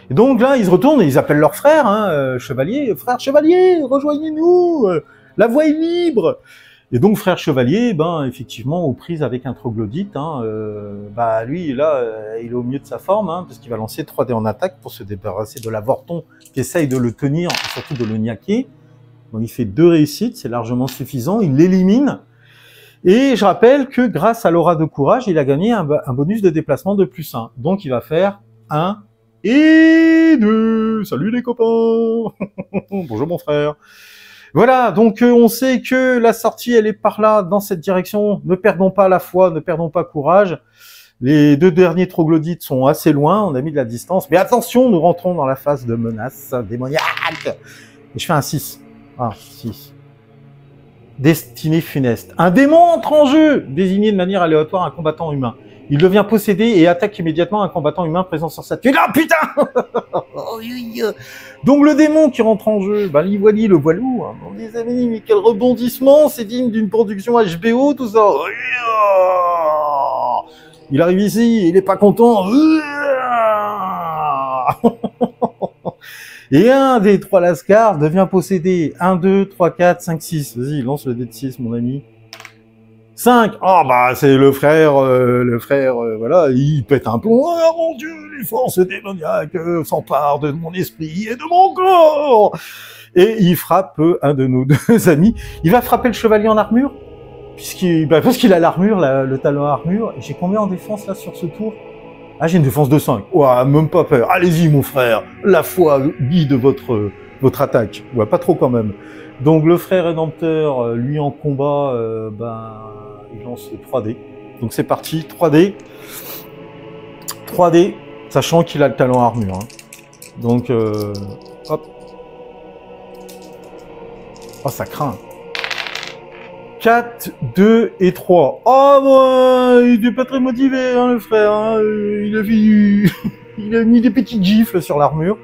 Et donc là, ils se retournent et ils appellent leur frère, hein, chevalier, frère chevalier, rejoignez-nous, la voie est libre. Et donc frère chevalier, ben effectivement aux prises avec un troglodyte, hein, bah lui là, il est au mieux de sa forme, hein, parce qu'il va lancer 3 dés en attaque pour se débarrasser de l'avorton qui essaye de le tenir, et surtout de le niaquer. Bon, il fait 2 réussites, c'est largement suffisant, il l'élimine. Et je rappelle que grâce à l'aura de courage, il a gagné un bonus de déplacement de +1. Donc il va faire 1 et 2. Salut les copains. Bonjour mon frère. Voilà, donc on sait que la sortie, elle est par là, dans cette direction. Ne perdons pas la foi, ne perdons pas courage. Les 2 derniers troglodytes sont assez loin, on a mis de la distance. Mais attention, nous rentrons dans la phase de menace démoniaque. Et je fais un 6. Ah, 6. Destinée funeste. Un démon entre en jeu, désigné de manière aléatoire un combattant humain. Il devient possédé et attaque immédiatement un combattant humain présent sur sa tuile. Ah putain. Donc le démon qui rentre en jeu, ben l'Ivoili, le voilou, hein, bon, les amis, mais quel rebondissement, c'est digne d'une production HBO, tout ça. Il arrive ici, il est pas content. Et un des 3 lascars devient possédé. 1, 2, 3, 4, 5, 6. Vas-y, lance le dé de 6, mon ami. 5. Oh, bah, c'est le frère, voilà, il pète un plomb. Oh, mon Dieu, les forces démoniaques s'emparent de mon esprit et de mon corps. Et il frappe un de nos 2 amis. Il va frapper le chevalier en armure, parce qu'il a l'armure, le talon à armure. J'ai combien en défense, là, sur ce tour? Ah, j'ai une défense de 5. Ouah, même pas peur. Allez-y, mon frère. La foi guide votre attaque. Ouais, pas trop quand même. Donc, le frère rédempteur, lui, en combat, il lance 3 dés. Donc, c'est parti. 3 dés. 3 dés, sachant qu'il a le talon armure. Hein. Donc, hop. Oh, ça craint. 4, 2 et 3. Oh, moi, il n'est pas très motivé, hein, le frère. Hein. Il a mis des petites gifles sur l'armure.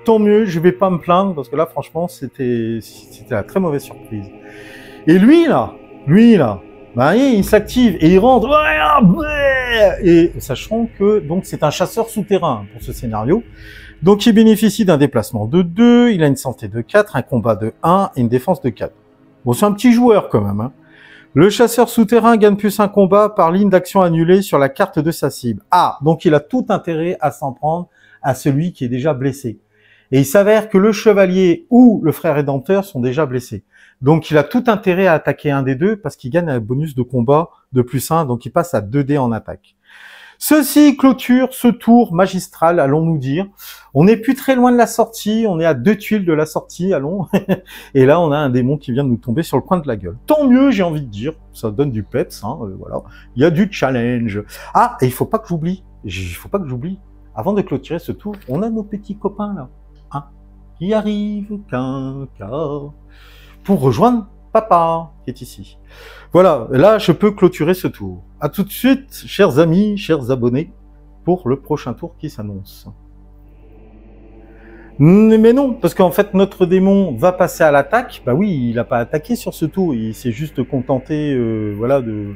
Tant mieux, je vais pas me plaindre, parce que là, franchement, c'était la très mauvaise surprise. Et lui, là, bah, il s'active et il rentre. Et sachant que donc c'est un chasseur souterrain pour ce scénario. Donc, il bénéficie d'un déplacement de 2, il a une santé de 4, un combat de 1 et une défense de 4. Bon, c'est un petit joueur quand même, hein. Le chasseur souterrain gagne +1 combat par ligne d'action annulée sur la carte de sa cible. Ah, donc il a tout intérêt à s'en prendre à celui qui est déjà blessé. Et il s'avère que le chevalier ou le frère rédempteur sont déjà blessés. Donc il a tout intérêt à attaquer un des 2 parce qu'il gagne un bonus de combat de +1, donc il passe à 2 dés en attaque. Ceci clôture ce tour magistral, allons-nous dire. On n'est plus très loin de la sortie, on est à 2 tuiles de la sortie, allons. Et là, on a un démon qui vient de nous tomber sur le coin de la gueule. Tant mieux, j'ai envie de dire, ça donne du peps, hein, voilà. Il y a du challenge. Ah, et il faut pas que j'oublie, avant de clôturer ce tour, on a nos petits copains là, hein, qui arrivent qu'un quart pour rejoindre papa qui est ici. Voilà, là je peux clôturer ce tour. À tout de suite, chers amis, chers abonnés, pour le prochain tour qui s'annonce. Mais non, parce qu'en fait notre démon va passer à l'attaque. Bah oui, il n'a pas attaqué sur ce tour, il s'est juste contenté, voilà, de.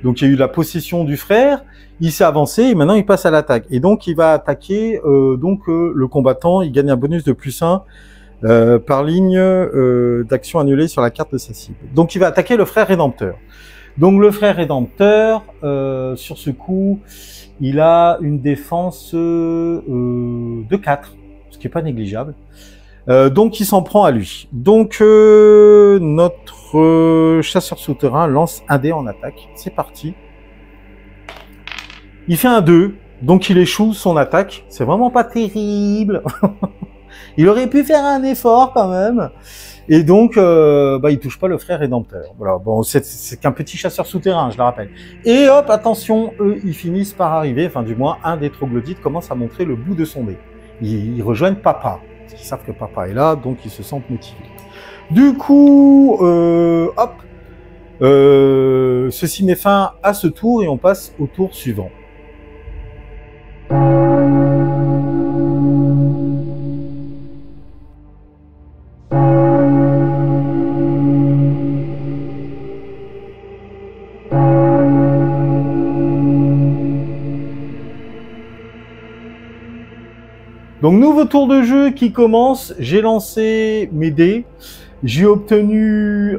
Donc il y a eu la possession du frère, il s'est avancé et maintenant il passe à l'attaque. Et donc il va attaquer, le combattant, il gagne un bonus de +1 par ligne d'action annulée sur la carte de sa cible. Donc il va attaquer le frère rédempteur. Donc le frère rédempteur, sur ce coup, il a une défense de 4, ce qui est pas négligeable. Donc il s'en prend à lui. Donc notre chasseur souterrain lance un dé en attaque. C'est parti. Il fait un 2, donc il échoue son attaque. C'est vraiment pas terrible. Il aurait pu faire un effort quand même. Et donc, il touche pas le frère rédempteur. Voilà, bon, c'est qu'un petit chasseur souterrain, je le rappelle. Et hop, attention, eux, ils finissent par arriver, enfin du moins, un des troglodytes commence à montrer le bout de son nez. Ils rejoignent papa, parce qu'ils savent que papa est là, donc ils se sentent motivés. Du coup, ceci met fin à ce tour et on passe au tour suivant. Donc nouveau tour de jeu qui commence, j'ai lancé mes dés, j'ai obtenu...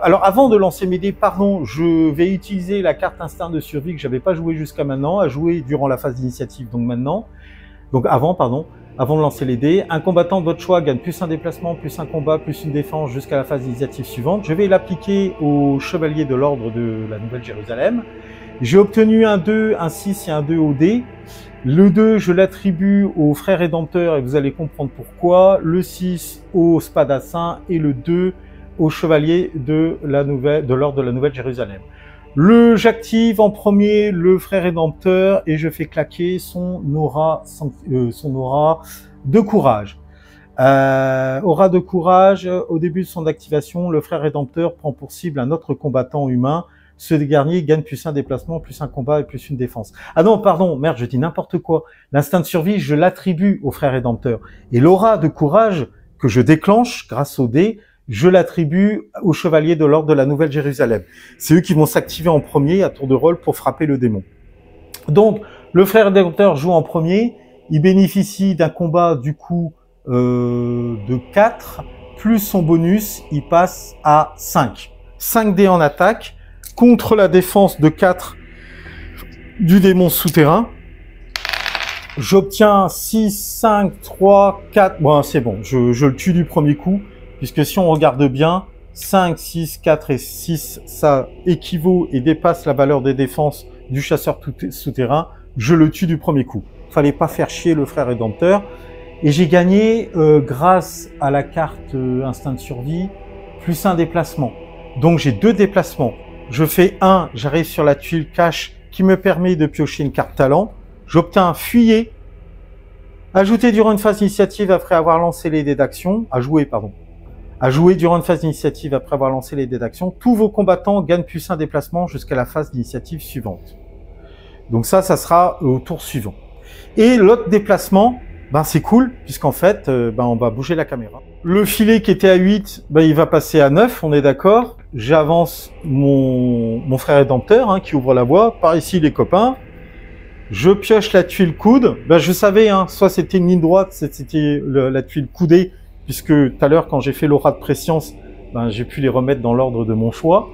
alors avant de lancer mes dés, pardon, je vais utiliser la carte instinct de survie que j'avais pas joué jusqu'à maintenant, à jouer durant la phase d'initiative, donc maintenant, donc avant de lancer les dés. Un combattant de votre choix gagne +1 déplacement, +1 combat, +1 défense jusqu'à la phase d'initiative suivante. Je vais l'appliquer au chevalier de l'ordre de la Nouvelle-Jérusalem. J'ai obtenu un 2, un 6 et un 2 au dé. Le 2, je l'attribue au frère rédempteur et vous allez comprendre pourquoi. Le 6 au spadassin et le 2 au chevalier de l'ordre de la Nouvelle-Jérusalem. J'active en premier le frère rédempteur et je fais claquer son aura de courage. Aura de courage, au début de son activation, le frère rédempteur prend pour cible un autre combattant humain. Ce dernier gagne +1 déplacement, +1 combat et +1 défense. Ah non, pardon, merde, je dis n'importe quoi. L'instinct de survie, je l'attribue au frère rédempteur. Et l'aura de courage que je déclenche grâce au dé, je l'attribue au chevalier de l'ordre de la Nouvelle-Jérusalem. C'est eux qui vont s'activer en premier à tour de rôle pour frapper le démon. Donc, le frère rédempteur joue en premier. Il bénéficie d'un combat, du coup, de 4, plus son bonus, il passe à 5. 5 dés en attaque. Contre la défense de 4 du démon souterrain. J'obtiens 6, 5, 3, 4. Bon, c'est bon, je le tue du premier coup. Puisque si on regarde bien, 5, 6, 4 et 6, ça équivaut et dépasse la valeur des défenses du chasseur souterrain. Je le tue du premier coup. Fallait pas faire chier le frère rédempteur. Et j'ai gagné, grâce à la carte instinct de survie, +1 déplacement. Donc j'ai 2 déplacements. Je fais 1, j'arrive sur la tuile cache qui me permet de piocher une carte talent. J'obtiens un fuyer. Ajouté durant une phase d'initiative après avoir lancé les dés d'action. À jouer durant une phase d'initiative après avoir lancé les dés d'action. Tous vos combattants gagnent +1 déplacement jusqu'à la phase d'initiative suivante. Donc ça sera au tour suivant. Et l'autre déplacement, c'est cool, puisqu'en fait, on va bouger la caméra. Le filet qui était à 8, il va passer à 9, on est d'accord. J'avance mon frère rédempteur qui ouvre la voie. Par ici, les copains. Je pioche la tuile coude. Je savais, soit c'était une ligne droite, c'était la tuile coudée, puisque tout à l'heure, quand j'ai fait l'aura de préscience, j'ai pu les remettre dans l'ordre de mon choix.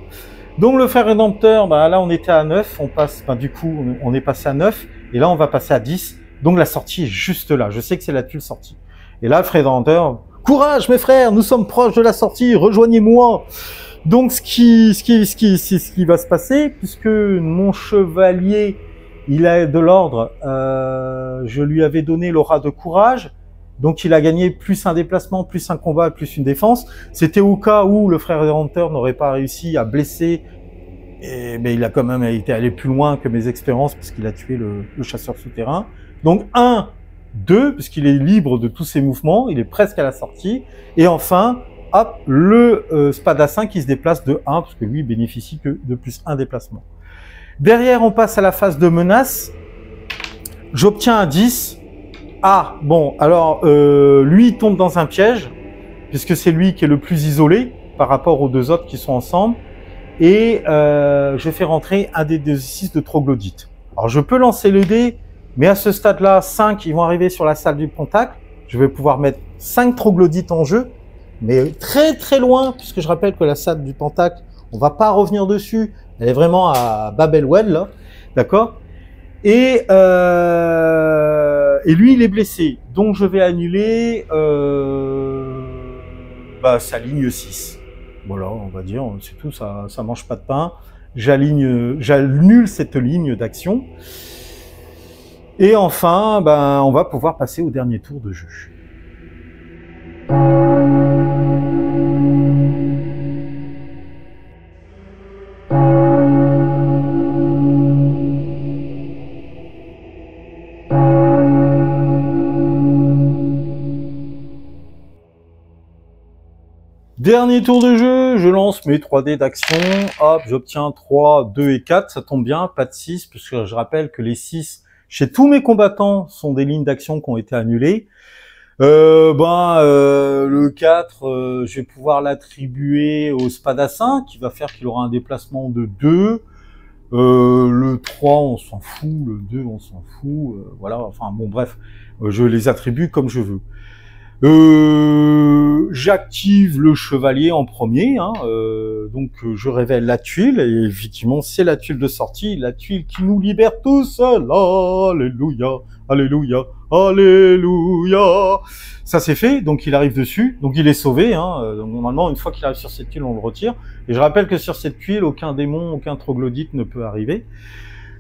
Donc le frère rédempteur, là on était à 9, on passe, du coup, on est passé à 9, et là on va passer à 10. Donc la sortie est juste là. Je sais que c'est la tuile sortie. Et là, le frère rédempteur, courage mes frères, nous sommes proches de la sortie, rejoignez-moi. Donc ce qui va se passer, puisque mon chevalier Il a de l'ordre, je lui avais donné l'aura de courage, donc il a gagné plus un déplacement, plus un combat, plus une défense. C'était au cas où le frère rédempteur n'aurait pas réussi à blesser, mais il a quand même été allé plus loin que mes expériences, puisqu'il a tué le chasseur souterrain. Donc 1, 2, puisqu'il est libre de tous ses mouvements, il est presque à la sortie. Et enfin, hop, le Spadassin qui se déplace de 1, parce que lui, il bénéficie que de plus 1 déplacement. Derrière, on passe à la phase de menace. J'obtiens un 10. Ah, bon, alors, lui, il tombe dans un piège, puisque c'est lui qui est le plus isolé par rapport aux deux autres qui sont ensemble. Et je fais rentrer un des 6 de troglodyte. Alors, je peux lancer le dé, mais à ce stade-là, 5, ils vont arriver sur la salle du Pentacle. Je vais pouvoir mettre 5 troglodytes en jeu, mais très très loin, puisque je rappelle que la salle du Pentacle, on va pas revenir dessus. Elle est vraiment à Babelwell, là, d'accord? Et lui, il est blessé. Donc, je vais annuler sa ligne 6. Voilà, on va dire, c'est tout, ça mange pas de pain. J'annule cette ligne d'action. Et enfin, on va pouvoir passer au dernier tour de jeu. Dernier tour de jeu, je lance mes 3 dés d'action, hop, j'obtiens 3, 2 et 4, ça tombe bien, pas de 6, puisque je rappelle que les 6, chez tous mes combattants, sont des lignes d'action qui ont été annulées. Le 4, je vais pouvoir l'attribuer au Spadassin, qui va faire qu'il aura un déplacement de 2. Le 3, on s'en fout, le 2, on s'en fout, voilà, enfin bon bref, je les attribue comme je veux. J'active le chevalier en premier, donc je révèle la tuile, et effectivement c'est la tuile de sortie, la tuile qui nous libère tous, alléluia, alléluia, alléluia. Ça c'est fait, donc il arrive dessus, donc il est sauvé, donc normalement une fois qu'il arrive sur cette tuile on le retire, et je rappelle que sur cette tuile aucun démon, aucun troglodyte ne peut arriver.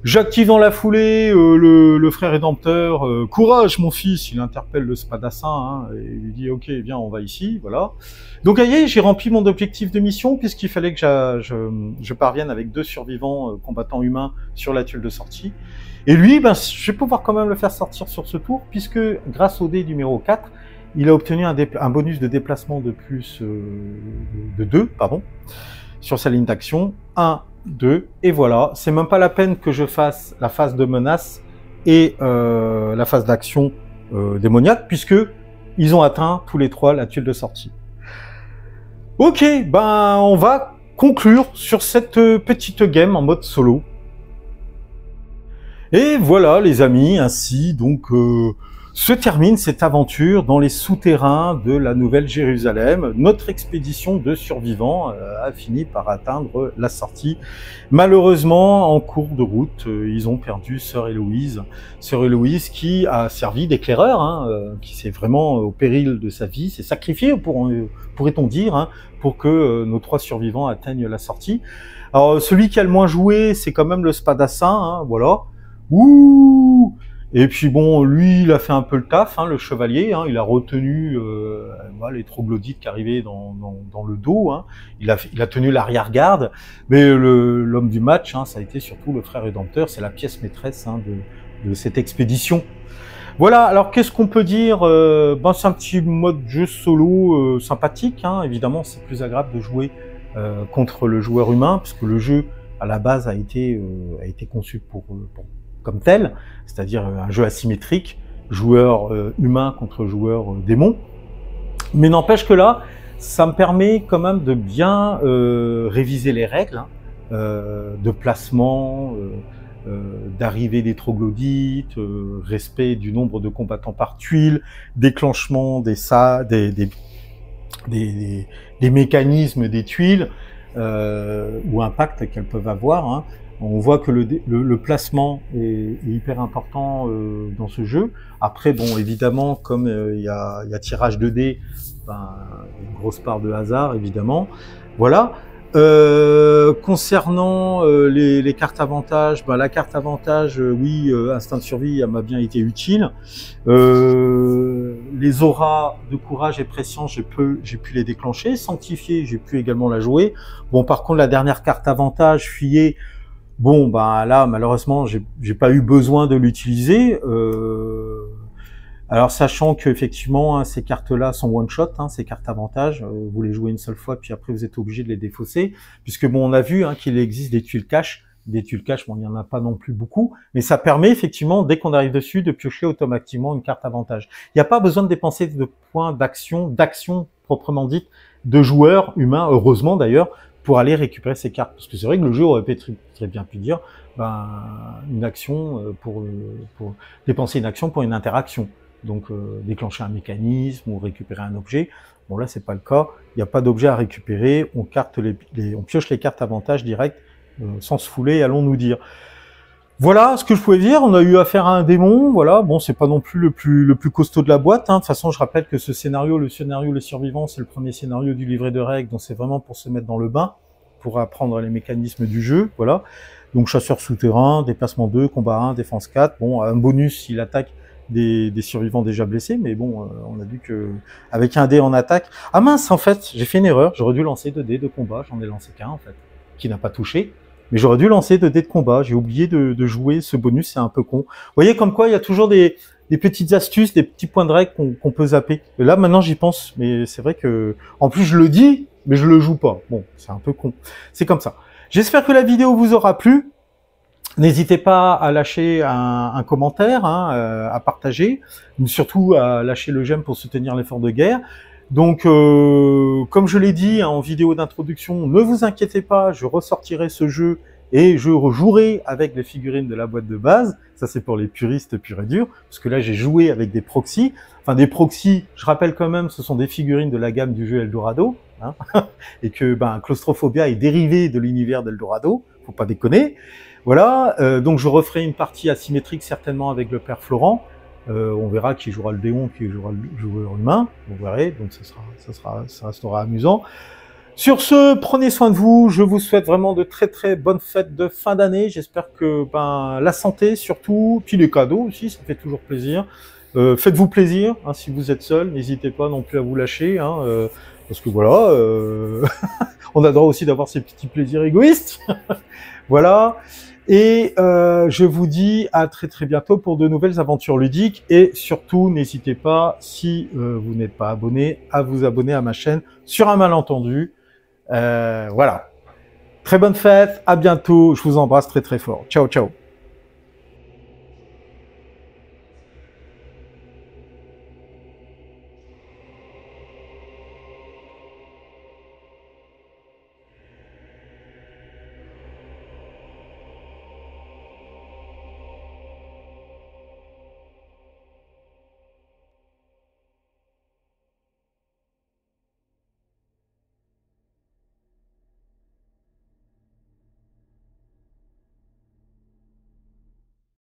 J'active dans la foulée le frère rédempteur, courage mon fils, il interpelle le Spadassin, et il lui dit ok viens on va ici, voilà. Donc voyez, j'ai rempli mon objectif de mission puisqu'il fallait que je parvienne avec 2 survivants combattants humains sur la tuile de sortie. Et lui, je vais pouvoir quand même le faire sortir sur ce tour puisque grâce au dé numéro 4, il a obtenu un bonus de déplacement de plus de 2, pardon, sur sa ligne d'action, 1, 2, et voilà, c'est même pas la peine que je fasse la phase de menace et la phase d'action démoniaque, puisque ils ont atteint tous les 3 la tuile de sortie. Ok, on va conclure sur cette petite game en mode solo. Et voilà les amis, ainsi donc se termine cette aventure dans les souterrains de la Nouvelle-Jérusalem. Notre expédition de survivants a fini par atteindre la sortie. Malheureusement, en cours de route, ils ont perdu Sœur Héloïse. Sœur Héloïse qui a servi d'éclaireur, qui s'est vraiment au péril de sa vie, s'est sacrifié, pourrait-on dire, pour que nos 3 survivants atteignent la sortie. Alors, celui qui a le moins joué, c'est quand même le Spadassin, voilà. Ouh! Et puis bon, lui, il a fait un peu le taf, le chevalier, il a retenu les troglodytes qui arrivaient dans le dos, il a tenu l'arrière-garde, mais l'homme du match, ça a été surtout le frère rédempteur, c'est la pièce maîtresse de cette expédition. Voilà, alors qu'est-ce qu'on peut dire? C'est un petit mode jeu solo sympathique, évidemment c'est plus agréable de jouer contre le joueur humain, puisque le jeu à la base a été conçu comme tel, c'est-à-dire un jeu asymétrique, joueur humain contre joueur démon. Mais n'empêche que là, ça me permet quand même de bien réviser les règles de placement, d'arrivée des troglodytes, respect du nombre de combattants par tuile, déclenchement des mécanismes des tuiles ou impact qu'elles peuvent avoir. On voit que le placement est hyper important dans ce jeu. Après, bon, évidemment, comme il y a tirage de dés, une grosse part de hasard, évidemment. Voilà. Concernant les cartes avantages, bah, la carte avantage, oui, instinct de survie, elle m'a bien été utile. Les auras de courage et prescience, j'ai pu les déclencher. Sanctifier, j'ai pu également la jouer. Bon, par contre, la dernière carte avantage, fuyer, bon, bah là, malheureusement, j'ai pas eu besoin de l'utiliser. Alors, sachant que effectivement, hein, ces cartes-là sont one-shot, hein, ces cartes avantages, vous les jouez une seule fois, puis après vous êtes obligé de les défausser, puisque bon, on a vu hein, qu'il existe des tuiles cash. Des tuiles cash, bon, il n'y en a pas non plus beaucoup, mais ça permet effectivement, dès qu'on arrive dessus, de piocher automatiquement une carte avantage. Il n'y a pas besoin de dépenser de points d'action proprement dite, de joueurs humains, heureusement d'ailleurs, pour aller récupérer ces cartes. Parce que c'est vrai que le jeu aurait très bien pu dire, ben, une action pour dépenser une action pour une interaction. Donc déclencher un mécanisme ou récupérer un objet. Bon là c'est pas le cas, il n'y a pas d'objet à récupérer, on pioche les cartes avantages direct sans se fouler, allons-nous dire. Voilà ce que je pouvais dire, on a eu affaire à un démon, voilà, bon c'est pas non plus le plus costaud de la boîte, hein. De toute façon je rappelle que ce scénario, le scénario Les Survivants, c'est le premier scénario du livret de règles, donc c'est vraiment pour se mettre dans le bain, pour apprendre les mécanismes du jeu, voilà. Donc chasseur souterrain, déplacement 2, combat 1, défense 4, bon un bonus s'il attaque des survivants déjà blessés, mais bon, on a vu que avec un dé en attaque... Ah mince, en fait, j'ai fait une erreur, j'aurais dû lancer 2 dés de combat, j'en ai lancé qu'un en fait, qui n'a pas touché, mais j'aurais dû lancer 2 dés de combat, j'ai oublié de jouer ce bonus, c'est un peu con. Vous voyez comme quoi, il y a toujours des petites astuces, des petits points de règle qu'on peut zapper. Et là, maintenant, j'y pense, mais c'est vrai que... En plus, je le dis, mais je le joue pas. Bon, c'est un peu con. C'est comme ça. J'espère que la vidéo vous aura plu. N'hésitez pas à lâcher un commentaire, hein, à partager, mais surtout à lâcher le j'aime pour soutenir l'effort de guerre. Donc, comme je l'ai dit hein, en vidéo d'introduction, ne vous inquiétez pas, je ressortirai ce jeu et je rejouerai avec les figurines de la boîte de base. Ça, c'est pour les puristes purs et durs, parce que là, j'ai joué avec des proxys. Enfin, des proxys, je rappelle quand même, ce sont des figurines de la gamme du jeu Eldorado, hein, et que Claustrophobia est dérivé de l'univers d'Eldorado, faut pas déconner. Voilà, donc je referai une partie asymétrique certainement avec le père Florent. On verra qui jouera le démon, qui jouera le joueur humain. Vous verrez, donc ça restera amusant. Sur ce, prenez soin de vous. Je vous souhaite vraiment de très bonnes fêtes de fin d'année. J'espère que la santé surtout, puis les cadeaux aussi, ça fait toujours plaisir. Faites-vous plaisir hein, si vous êtes seul. N'hésitez pas non plus à vous lâcher, hein, parce que voilà, on a droit aussi d'avoir ces petits plaisirs égoïstes. Voilà. Et je vous dis à très bientôt pour de nouvelles aventures ludiques. Et surtout, n'hésitez pas, si vous n'êtes pas abonné, à vous abonner à ma chaîne sur un malentendu. Voilà. Très bonne fête, à bientôt. Je vous embrasse très fort. Ciao, ciao.